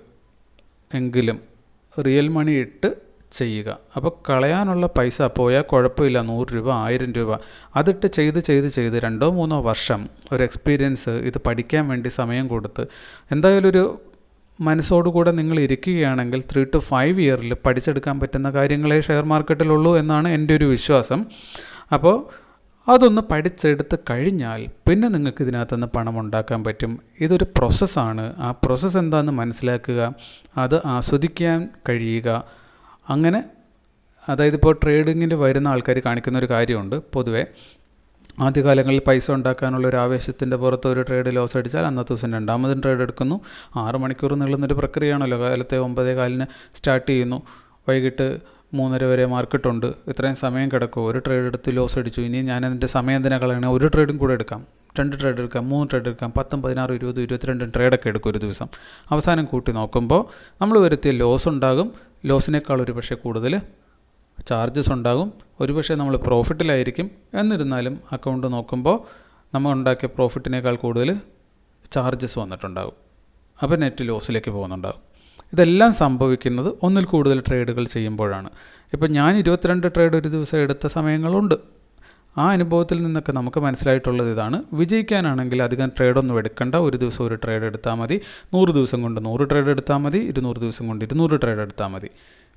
S1: എങ്കിലും റിയൽ മണി ഇട്ട് ചെയ്യുക. അപ്പോൾ കളയാനുള്ള പൈസ പോയാൽ കുഴപ്പമില്ല, 100 രൂപ 1000 രൂപ അതിട്ട് ചെയ്ത് 2-3 വർഷം ഒരു എക്സ്പീരിയൻസ്, ഇത് പഠിക്കാൻ വേണ്ടി സമയം കൊടുത്ത് എന്തായാലും ഒരു മനസ്സോടുകൂടെ നിങ്ങൾ ഇരിക്കുകയാണെങ്കിൽ 3 to 5 ഇയറിൽ പഠിച്ചെടുക്കാൻ പറ്റുന്ന കാര്യങ്ങളെ ഷെയർ മാർക്കറ്റിലുള്ളൂ എന്നാണ് എൻ്റെ ഒരു വിശ്വാസം. അപ്പോൾ അതൊന്ന് പഠിച്ചെടുത്ത് കഴിഞ്ഞാൽ പിന്നെ നിങ്ങൾക്ക് ഇതിനകത്തുനിന്ന് പണം ഉണ്ടാക്കാൻ പറ്റും. ഇതൊരു പ്രോസസ്സാണ്. ആ പ്രോസസ്സ് എന്താണെന്ന് മനസ്സിലാക്കുക, അത് ആസ്വദിക്കാൻ കഴിയുക. അങ്ങനെ അതായത് ഇപ്പോൾ ട്രേഡിങ്ങിന് വരുന്ന ആൾക്കാർ കാണിക്കുന്ന ഒരു കാര്യമുണ്ട്. പൊതുവേ ആദ്യകാലങ്ങളിൽ പൈസ ഉണ്ടാക്കാനുള്ള ഒരു ആവേശത്തിൻ്റെ പുറത്ത് ഒരു ട്രേഡ് ലോസ് അടിച്ചാൽ അന്നത്തെ ദിവസം രണ്ടാമതും ട്രേഡ് എടുക്കുന്നു. 6 മണിക്കൂർ നീളുന്നൊരു പ്രക്രിയയാണല്ലോ. കാലത്തെ 9:15 സ്റ്റാർട്ട് ചെയ്യുന്നു, വൈകിട്ട് 3:30 വരെ മാർക്കറ്റുണ്ട്. ഇത്രയും സമയം കിടക്കും. ഒരു ട്രേഡ് എടുത്ത് ലോസ് അടിച്ചു, ഇനി ഞാനതിൻ്റെ സമയം എന്തിനാ കളയണേ, ഒരു ട്രേഡും കൂടെ എടുക്കാം, 2 ട്രേഡ് എടുക്കാം, 3 ട്രേഡ് എടുക്കാം, 10, 16, 20, 22 ട്രേഡൊക്കെ എടുക്കും ഒരു ദിവസം. അവസാനം കൂട്ടി നോക്കുമ്പോൾ നമ്മൾ വരുത്തിയ ലോസ് ഉണ്ടാകും. ലോസിനേക്കാൾ ഒരു പക്ഷേ കൂടുതൽ ചാർജസ് ഉണ്ടാകും. ഒരുപക്ഷെ നമ്മൾ പ്രോഫിറ്റിലായിരിക്കും. എന്നിരുന്നാലും അക്കൗണ്ട് നോക്കുമ്പോൾ നമ്മൾ ഉണ്ടാക്കിയ പ്രോഫിറ്റിനേക്കാൾ കൂടുതൽ ചാർജസ് വന്നിട്ടുണ്ടാകും. അപ്പോൾ നെറ്റ് ലോസിലേക്ക് പോകുന്നുണ്ടാകും. ഇതെല്ലാം സംഭവിക്കുന്നത് ഒന്നിൽ കൂടുതൽ ട്രേഡുകൾ ചെയ്യുമ്പോഴാണ്. ഇപ്പോൾ ഞാൻ 22 ട്രേഡ് ഒരു ദിവസം എടുത്ത സമയങ്ങളുണ്ട്. ആ അനുഭവത്തിൽ നിന്നൊക്കെ നമുക്ക് മനസ്സിലായിട്ടുള്ളത് ഇതാണ്. വിജയിക്കാനാണെങ്കിൽ അധികം ട്രേഡൊന്നും എടുക്കണ്ട. ഒരു ദിവസം ഒരു ട്രേഡ് എടുത്താൽ മതി. 100 ദിവസം കൊണ്ട് 100 ട്രേഡ് എടുത്താൽ മതി. 200 ദിവസം കൊണ്ട് 200 ട്രേഡ് എടുത്താൽ മതി.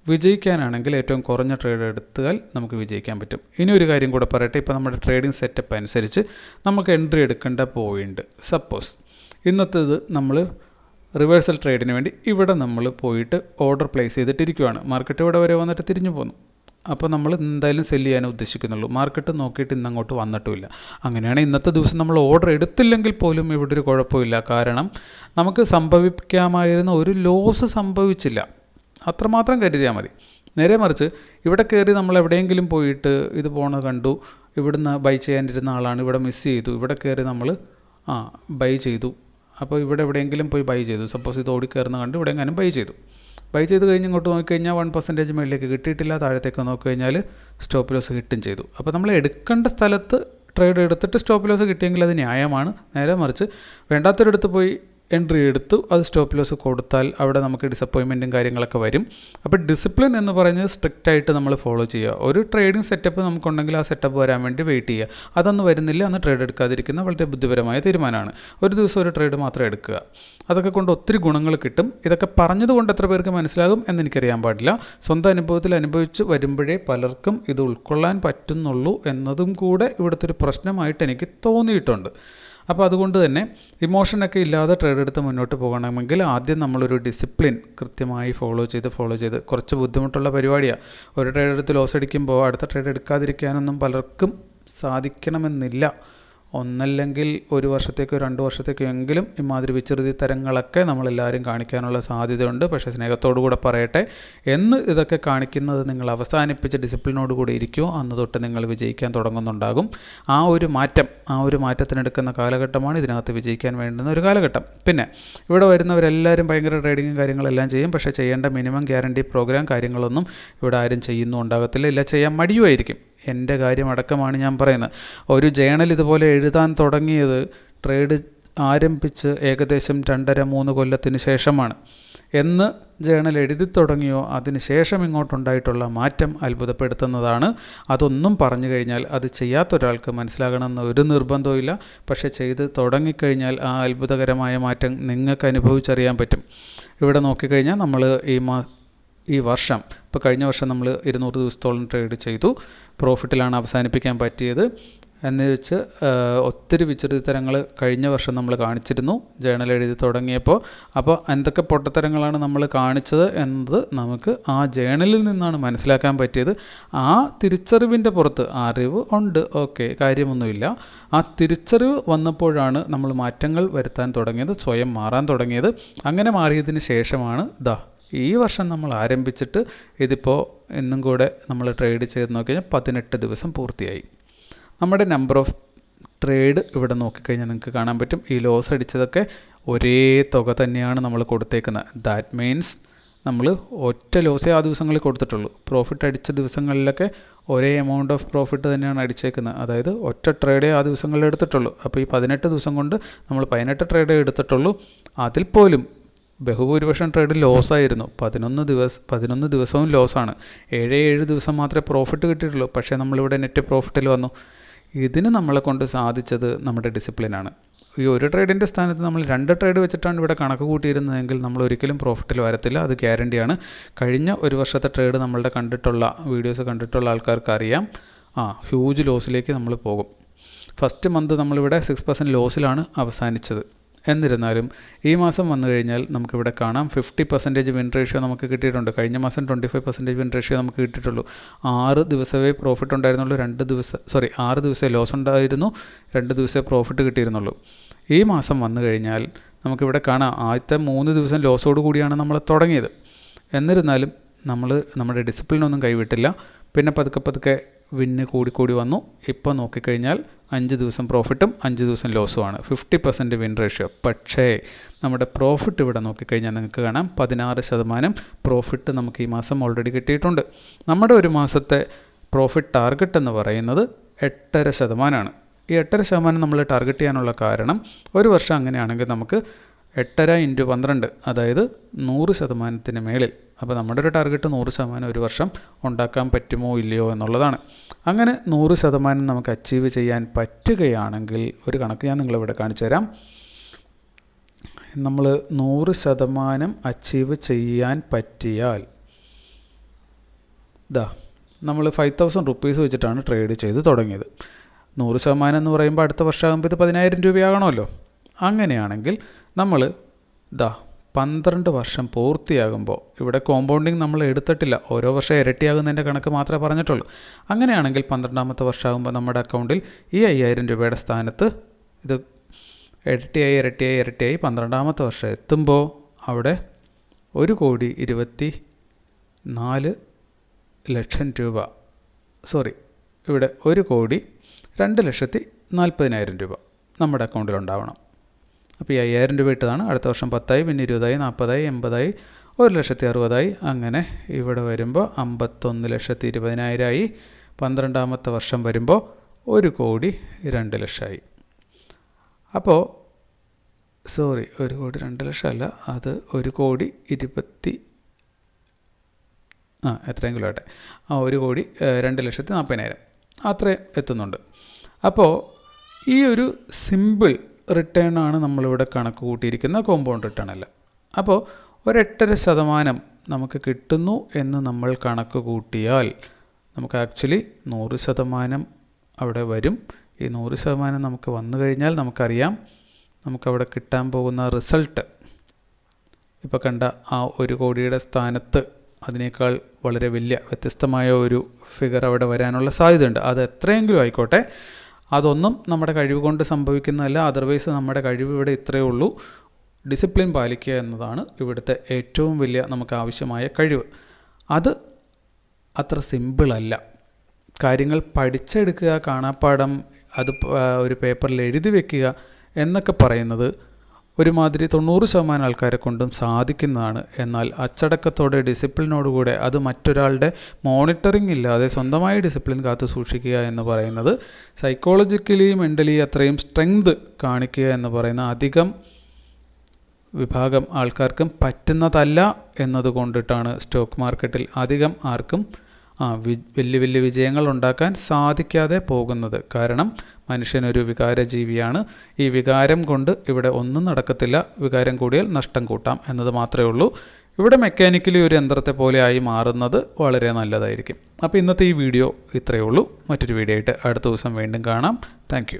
S1: വിജയിക്കാനാണെങ്കിൽ ഏറ്റവും കുറഞ്ഞ ട്രേഡ് എടുത്താൽ നമുക്ക് വിജയിക്കാൻ പറ്റും. ഇനി ഒരു കാര്യം കൂടെ പറയട്ടെ. ഇപ്പോൾ നമ്മുടെ ട്രേഡിംഗ് സെറ്റപ്പ് അനുസരിച്ച് നമുക്ക് എൻട്രി എടുക്കേണ്ട പോയിൻ്റ്, സപ്പോസ് ഇന്നത്തേത് നമ്മൾ റിവേഴ്സൽ ട്രേഡിന് വേണ്ടി ഇവിടെ നമ്മൾ പോയിട്ട് ഓർഡർ പ്ലേസ് ചെയ്തിട്ടിരിക്കുകയാണ്. മാർക്കറ്റ് ഇവിടെ വരെ വന്നിട്ട് തിരിഞ്ഞു പോന്നു. അപ്പോൾ നമ്മൾ എന്തായാലും സെല്ല് ചെയ്യാനേ ഉദ്ദേശിക്കുന്നുള്ളൂ. മാർക്കറ്റ് നോക്കിയിട്ട് ഇന്നങ്ങോട്ട് വന്നിട്ടുമില്ല. അങ്ങനെയാണ് ഇന്നത്തെ ദിവസം നമ്മൾ ഓർഡർ എടുത്തില്ലെങ്കിൽ പോലും ഇവിടെ ഒരു കുഴപ്പമില്ല. കാരണം നമുക്ക് സംഭവിക്കാമായിരുന്ന ഒരു ലോസ് സംഭവിച്ചില്ല, അത്രമാത്രം കരുതിയാൽ മതി. നേരെ മറിച്ച് ഇവിടെ കയറി നമ്മൾ എവിടെയെങ്കിലും പോയിട്ട് ഇത് പോണ കണ്ടു, ഇവിടുന്ന് ബൈ ചെയ്യാനിരുന്ന ആളാണ്, ഇവിടെ മിസ് ചെയ്തു, ഇവിടെ കയറി നമ്മൾ ബൈ ചെയ്തു. അപ്പോൾ ഇവിടെ എവിടെയെങ്കിലും പോയി ബൈ ചെയ്തു, സപ്പോസ് ഇത് ഓടിക്കയറുന്ന കണ്ട് ഇവിടെ എങ്ങാനും ബൈ ചെയ്തു കഴിഞ്ഞ് ഇങ്ങോട്ട് നോക്കിക്കഴിഞ്ഞാൽ 1% മേളിലേക്ക് കിട്ടിയിട്ടില്ല, താഴത്തേക്ക് നോക്കിക്കഴിഞ്ഞാൽ സ്റ്റോപ്പ് ലോസ് കിട്ടും ചെയ്തു. അപ്പോൾ നമ്മൾ എടുക്കേണ്ട സ്ഥലത്ത് ട്രേഡ് എടുത്തിട്ട് സ്റ്റോപ്പ് ലോസ് കിട്ടിയെങ്കിൽ അത് ന്യായമാണ്. നേരെ മറിച്ച് വേണ്ടാത്തൊരിടത്ത് പോയി എൻട്രി എടുത്തു അത് സ്റ്റോപ്പ് ലോസ് കൊടുത്താൽ അവിടെ നമുക്ക് ഡിസപ്പോയിൻമെൻറ്റും കാര്യങ്ങളൊക്കെ വരും. അപ്പോൾ ഡിസിപ്ലിൻ എന്ന് പറയുന്നത് സ്ട്രിക്റ്റായിട്ട് നമ്മൾ ഫോളോ ചെയ്യുക. ഒരു ട്രേഡിംഗ് സെറ്റപ്പ് നമുക്കുണ്ടെങ്കിൽ ആ സെറ്റപ്പ് വരാൻ വേണ്ടി വെയിറ്റ് ചെയ്യുക. അതൊന്നും വരുന്നില്ല, അന്ന് ട്രേഡ് എടുക്കാതിരിക്കുന്ന വളരെ ബുദ്ധിപരമായ തീരുമാനമാണ്. ഒരു ദിവസം ഒരു ട്രേഡ് മാത്രം എടുക്കുക. അതൊക്കെ കൊണ്ട് ഒത്തിരി ഗുണങ്ങൾ കിട്ടും. ഇതൊക്കെ പറഞ്ഞതുകൊണ്ട് എത്ര പേർക്ക് മനസ്സിലാകും എന്നെനിക്കറിയാൻ പാടില്ല. സ്വന്തം അനുഭവത്തിൽ അനുഭവിച്ച് വരുമ്പോഴേ പലർക്കും ഇത് ഉൾക്കൊള്ളാൻ പറ്റുന്നുള്ളൂ എന്നതും കൂടെ ഇവിടുത്തെ ഒരു പ്രശ്നമായിട്ട് എനിക്ക് തോന്നിയിട്ടുണ്ട്. അപ്പോൾ അതുകൊണ്ട് തന്നെ ഇമോഷനൊക്കെ ഇല്ലാതെ ട്രേഡ് എടുത്ത് മുന്നോട്ട് പോകണമെങ്കിൽ ആദ്യം നമ്മളൊരു ഡിസിപ്ലിൻ കൃത്യമായി ഫോളോ ചെയ്ത് കുറച്ച് ബുദ്ധിമുട്ടുള്ള പരിപാടിയാണ്. ഒരു ട്രേഡ് എടുത്ത് ലോസ് അടിക്കുമ്പോൾ അടുത്ത ട്രേഡ് എടുക്കാതിരിക്കാനൊന്നും പലർക്കും സാധിക്കണമെന്നില്ല. ഒന്നല്ലെങ്കിൽ ഒരു വർഷത്തേക്കോ 2 വർഷത്തേക്കോ എങ്കിലും ഇമാതിരി വിചിറുതി തരങ്ങളൊക്കെ നമ്മളെല്ലാവരും കാണിക്കാനുള്ള സാധ്യതയുണ്ട്. പക്ഷേ സ്നേഹത്തോടു കൂടെ പറയട്ടെ, എന്ന് ഇതൊക്കെ കാണിക്കുന്നത് നിങ്ങൾ അവസാനിപ്പിച്ച് ഡിസിപ്ലിനോടുകൂടി ഇരിക്കുമോ അന്ന് തൊട്ട് നിങ്ങൾ വിജയിക്കാൻ തുടങ്ങുന്നുണ്ടാകും. ആ ഒരു മാറ്റത്തിനെടുക്കുന്ന കാലഘട്ടമാണ് ഇതിനകത്ത് വിജയിക്കാൻ വേണ്ടുന്ന ഒരു കാലഘട്ടം. പിന്നെ ഇവിടെ വരുന്നവരെല്ലാവരും ഭയങ്കര ട്രേഡിങ്ങും കാര്യങ്ങളെല്ലാം ചെയ്യും. പക്ഷേ ചെയ്യേണ്ട മിനിമം ഗ്യാരണ്ടി പ്രോഗ്രാം കാര്യങ്ങളൊന്നും ഇവിടെ ആരും ചെയ്യുന്നും ഉണ്ടാകത്തില്ല, ഇല്ല ചെയ്യാൻ മടിയുമായിരിക്കും. എൻ്റെ കാര്യം അടക്കമാണ് ഞാൻ പറയുന്നത്. ഒരു ജേണൽ ഇതുപോലെ എഴുതാൻ തുടങ്ങിയത് ട്രേഡ് ആരംഭിച്ച് ഏകദേശം 2.5-3 കൊല്ലത്തിന് ശേഷമാണ്. എന്ന് ജേണൽ എഴുതി തുടങ്ങിയോ അതിന് ശേഷം ഇങ്ങോട്ടുണ്ടായിട്ടുള്ള മാറ്റം അത്ഭുതപ്പെടുത്തുന്നതാണ്. അതൊന്നും പറഞ്ഞു കഴിഞ്ഞാൽ അത് ചെയ്യാത്തൊരാൾക്ക് മനസ്സിലാകണമെന്ന് ഒരു നിർബന്ധവും ഇല്ല. പക്ഷേ ചെയ്ത് തുടങ്ങിക്കഴിഞ്ഞാൽ ആ അത്ഭുതകരമായ മാറ്റം നിങ്ങൾക്ക് അനുഭവിച്ചറിയാൻ പറ്റും. ഇവിടെ നോക്കിക്കഴിഞ്ഞാൽ നമ്മൾ ഈ വർഷം, ഇപ്പോൾ കഴിഞ്ഞ വർഷം നമ്മൾ 200 ദിവസത്തോളം ട്രേഡ് ചെയ്തു, പ്രോഫിറ്റിലാണ് അവസാനിപ്പിക്കാൻ പറ്റിയത്. എന്ന് വെച്ച് ഒത്തിരി വിചിത്രതരങ്ങൾ കഴിഞ്ഞ വർഷം നമ്മൾ കാണിച്ചിരുന്നു ജേണൽ എഴുതി തുടങ്ങിയപ്പോൾ. അപ്പോൾ എന്തൊക്കെ പൊട്ടത്തരങ്ങളാണ് നമ്മൾ കാണിച്ചത് എന്നത് നമുക്ക് ആ ജേണലിൽ നിന്നാണ് മനസ്സിലാക്കാൻ പറ്റിയത്. ആ തിരിച്ചറിവിൻ്റെ പുറത്ത് അറിവ് ഉണ്ട്, ഓക്കെ, കാര്യമൊന്നുമില്ല. ആ തിരിച്ചറിവ് വന്നപ്പോഴാണ് നമ്മൾ മാറ്റങ്ങൾ വരുത്താൻ തുടങ്ങിയത്, സ്വയം മാറാൻ തുടങ്ങിയത്. അങ്ങനെ മാറിയതിന് ശേഷമാണ് ഈ വർഷം നമ്മൾ ആരംഭിച്ചിട്ട് ഇതിപ്പോൾ ഇന്നും കൂടെ നമ്മൾ ട്രേഡ് ചെയ്ത് നോക്കിക്കഴിഞ്ഞാൽ 18 ദിവസം പൂർത്തിയായി. നമ്മുടെ നമ്പർ ഓഫ് ട്രേഡ് ഇവിടെ നോക്കിക്കഴിഞ്ഞാൽ നിങ്ങൾക്ക് കാണാൻ പറ്റും. ഈ ലോസ് അടിച്ചതൊക്കെ ഒരേ തുക തന്നെയാണ് നമ്മൾ കൊടുത്തേക്കുന്നത്. ദാറ്റ് മീൻസ് നമ്മൾ ഒറ്റ ലോസേ ആ ദിവസങ്ങളിൽ കൊടുത്തിട്ടുള്ളൂ. പ്രോഫിറ്റ് അടിച്ച ദിവസങ്ങളിലൊക്കെ ഒരേ എമൗണ്ട് ഓഫ് പ്രോഫിറ്റ് തന്നെയാണ് അടിച്ചേക്കുന്നത്. അതായത് ഒറ്റ ട്രേഡേ ആ ദിവസങ്ങളിൽ എടുത്തിട്ടുള്ളൂ. അപ്പോൾ ഈ 18 ദിവസം കൊണ്ട് നമ്മൾ 18 ട്രേഡേ എടുത്തിട്ടുള്ളൂ. അതിൽ പോലും ബഹുഭൂരിപക്ഷം ട്രേഡ് ലോസായിരുന്നു. 11 ദിവസവും ലോസാണ്. 7 ദിവസം മാത്രമേ പ്രോഫിറ്റ് കിട്ടിയിട്ടുള്ളൂ. പക്ഷേ നമ്മളിവിടെ നെറ്റ് പ്രോഫിറ്റിൽ വന്നു. ഇതിന് നമ്മളെ കൊണ്ട് സാധിച്ചത് നമ്മുടെ ഡിസിപ്ലിനാണ്. ഈ ഒരു ട്രേഡിൻ്റെ സ്ഥാനത്ത് നമ്മൾ 2 ട്രേഡ് വെച്ചിട്ടാണ് ഇവിടെ കണക്ക് കൂട്ടിയിരുന്നതെങ്കിൽ നമ്മൾ ഒരിക്കലും പ്രോഫിറ്റിൽ വരത്തില്ല, അത് ഗ്യാരണ്ടിയാണ്. കഴിഞ്ഞ ഒരു വർഷത്തെ ട്രേഡ് നമ്മളുടെ വീഡിയോസ് കണ്ടിട്ടുള്ള ആൾക്കാർക്ക് അറിയാം, ഹ്യൂജ് ലോസിലേക്ക് നമ്മൾ പോകും. ഫസ്റ്റ് മന്ത് നമ്മളിവിടെ 6% ലോസിലാണ് അവസാനിച്ചത്. എന്നിരുന്നാലും ഈ മാസം വന്നു കഴിഞ്ഞാൽ നമുക്കിവിടെ കാണാം 50% വിൻ റേഷ്യോ നമുക്ക് കിട്ടിയിട്ടുണ്ട്. കഴിഞ്ഞ മാസം 25% വിൻ റേഷ്യോ നമുക്ക് കിട്ടിയിട്ടുള്ളൂ. 6 ദിവസമേ പ്രോഫിറ്റ് ഉണ്ടായിരുന്നുള്ളൂ, 6 ദിവസമേ ലോസ് ഉണ്ടായിരുന്നു, 2 ദിവസമേ പ്രോഫിറ്റ് കിട്ടിയിരുന്നുള്ളൂ. ഈ മാസം വന്നു കഴിഞ്ഞാൽ നമുക്കിവിടെ കാണാം ആദ്യത്തെ 3 ദിവസം ലോസോട് കൂടിയാണ് നമ്മൾ തുടങ്ങിയത്. എന്നിരുന്നാലും നമ്മൾ നമ്മുടെ ഡിസിപ്ലിനൊന്നും കൈവിട്ടില്ല. പിന്നെ പതുക്കെ വിന്ന് കൂടി വന്നു. ഇപ്പോൾ നോക്കിക്കഴിഞ്ഞാൽ 5 ദിവസം പ്രോഫിറ്റും 5 ദിവസം ലോസുമാണ്, 50% വിൻ റേഷ്യോ. പക്ഷേ നമ്മുടെ പ്രോഫിറ്റ് ഇവിടെ നോക്കിക്കഴിഞ്ഞാൽ നിങ്ങൾക്ക് കാണാം 16% പ്രോഫിറ്റ് നമുക്ക് ഈ മാസം ഓൾറെഡി കിട്ടിയിട്ടുണ്ട്. നമ്മുടെ ഒരു മാസത്തെ പ്രോഫിറ്റ് ടാർഗറ്റ് എന്ന് പറയുന്നത് 8.5%. ഈ 8.5% നമ്മൾ ടാർഗറ്റ് ചെയ്യാനുള്ള കാരണം, ഒരു വർഷം അങ്ങനെയാണെങ്കിൽ നമുക്ക് 8.5 × 12, അതായത് 100% മേളിൽ. അപ്പോൾ നമ്മുടെ ഒരു ടാർഗറ്റ് 100% ഒരു വർഷം ഉണ്ടാക്കാൻ പറ്റുമോ ഇല്ലയോ എന്നുള്ളതാണ്. അങ്ങനെ 100% നമുക്ക് അച്ചീവ് ചെയ്യാൻ പറ്റുകയാണെങ്കിൽ, ഒരു കണക്ക് ഞാൻ നിങ്ങളിവിടെ കാണിച്ചു തരാം. നമ്മൾ 100% അച്ചീവ് ചെയ്യാൻ പറ്റിയാൽ നമ്മൾ 5,000 റുപ്പീസ് വെച്ചിട്ടാണ് ട്രേഡ് ചെയ്ത് തുടങ്ങിയത്. 100% എന്ന് പറയുമ്പോൾ അടുത്ത വർഷമാകുമ്പോൾ ഇത് 10,000 രൂപയാകണമല്ലോ. അങ്ങനെയാണെങ്കിൽ നമ്മൾ 12 വർഷം പൂർത്തിയാകുമ്പോൾ, ഇവിടെ കോമ്പൗണ്ടിങ് നമ്മൾ എടുത്തിട്ടില്ല, ഓരോ വർഷം ഇരട്ടിയാകുന്നതിൻ്റെ കണക്ക് മാത്രമേ പറഞ്ഞിട്ടുള്ളൂ. അങ്ങനെയാണെങ്കിൽ 12ാമത്തെ വർഷമാകുമ്പോൾ നമ്മുടെ അക്കൗണ്ടിൽ ഈ 5000 രൂപയുടെ സ്ഥാനത്ത് ഇത് ഇരട്ടിയായി 12ാമത്തെ വർഷം എത്തുമ്പോൾ അവിടെ 1,24,00,000 രൂപ, ഇവിടെ 1,02,40,000 രൂപ നമ്മുടെ അക്കൗണ്ടിൽ ഉണ്ടാവണം. അപ്പോൾ ഈ 5000 രൂപ ഇട്ടതാണ്. അടുത്ത വർഷം 10ആയി, പിന്നെ 20ആയി, 40ആയി, 80ആയി, 1,60,60,000 അങ്ങനെ ഇവിടെ വരുമ്പോൾ 51,20,000 ആയി. 12ാമത്തെ വർഷം വരുമ്പോൾ 1,02,00,000 ആയി. അപ്പോൾ 1,02,00,000 അല്ല, അത് 1,20,000 എത്രയെങ്കിലും ആട്ടെ, 1,02,40,000 അത്രയും എത്തുന്നുണ്ട്. അപ്പോൾ ഈ ഒരു സിമ്പിൾ റിട്ടേൺ ആണ് നമ്മളിവിടെ കണക്ക് കൂട്ടിയിരിക്കുന്ന കോമ്പൗണ്ട് റിട്ടേൺ അല്ല. അപ്പോൾ 8.5% നമുക്ക് കിട്ടുന്നു എന്ന് നമ്മൾ കണക്ക് കൂട്ടിയാൽ നമുക്ക് ആക്ച്വലി 100% അവിടെ വരും. ഈ 100% നമുക്ക് വന്നു കഴിഞ്ഞാൽ നമുക്കറിയാം നമുക്കവിടെ കിട്ടാൻ പോകുന്ന റിസൾട്ട് ഇപ്പോൾ കണ്ട ആ 1 കോടിയുടെ സ്ഥാനത്ത് അതിനേക്കാൾ വളരെ വലിയ വ്യത്യസ്തമായ ഒരു ഫിഗർ അവിടെ വരാനുള്ള സാധ്യതയുണ്ട്. അത് എത്രയെങ്കിലും ആയിക്കോട്ടെ, അതൊന്നും നമ്മുടെ കഴിവ് കൊണ്ട് സംഭവിക്കുന്നതല്ല. അതർവൈസ് നമ്മുടെ കഴിവ് ഇവിടെ ഇത്രയേ ഉള്ളൂ. ഡിസിപ്ലിൻ പാലിക്കുക എന്നതാണ് ഇവിടുത്തെ ഏറ്റവും വലിയ നമുക്ക് ആവശ്യമായ കഴിവ്. അത് അത്ര സിമ്പിളല്ല. കാര്യങ്ങൾ പഠിച്ചെടുക്കുക, കാണാപ്പാഠം അത് ഒരു പേപ്പറിൽ എഴുതി വയ്ക്കുക എന്നൊക്കെ പറയുന്നത് ഒരുമാതിരി 90% ആൾക്കാരെ കൊണ്ടും സാധിക്കുന്നതാണ്. എന്നാൽ അച്ചടക്കത്തോടെ, ഡിസിപ്ലിനോടുകൂടെ, അത് മറ്റൊരാളുടെ മോണിറ്ററിംഗ് ഇല്ലാതെ സ്വന്തമായി ഡിസിപ്ലിൻ കാത്തു സൂക്ഷിക്കുക എന്ന് പറയുന്നത്, സൈക്കോളജിക്കലി മെൻ്റലി അത്രയും സ്ട്രെങ്ത് കാണിക്കുക എന്ന് പറയുന്ന അധികം വിഭാഗം ആൾക്കാർക്കും പറ്റുന്നതല്ല എന്നതുകൊണ്ടിട്ടാണ് സ്റ്റോക്ക് മാർക്കറ്റിൽ അധികം ആർക്കും വലിയ വലിയ വിജയങ്ങൾ ഉണ്ടാക്കാൻ സാധിക്കാതെ പോകുന്നത്. കാരണം മനുഷ്യനൊരു വികാരജീവിയാണ്. ഈ വികാരം കൊണ്ട് ഇവിടെ ഒന്നും നടക്കത്തില്ല. വികാരം കൂടിയാൽ നഷ്ടം കൂട്ടാം എന്നത് മാത്രമേ ഉള്ളൂ. ഇവിടെ മെക്കാനിക്കലി ഒരു യന്ത്രത്തെ പോലെ ആയി മാറുന്നത് വളരെ നല്ലതായിരിക്കും. അപ്പോൾ ഇന്നത്തെ ഈ വീഡിയോ ഇത്രയേ ഉള്ളൂ. മറ്റൊരു വീഡിയോ ആയിട്ട് അടുത്ത ദിവസം വീണ്ടും കാണാം. താങ്ക്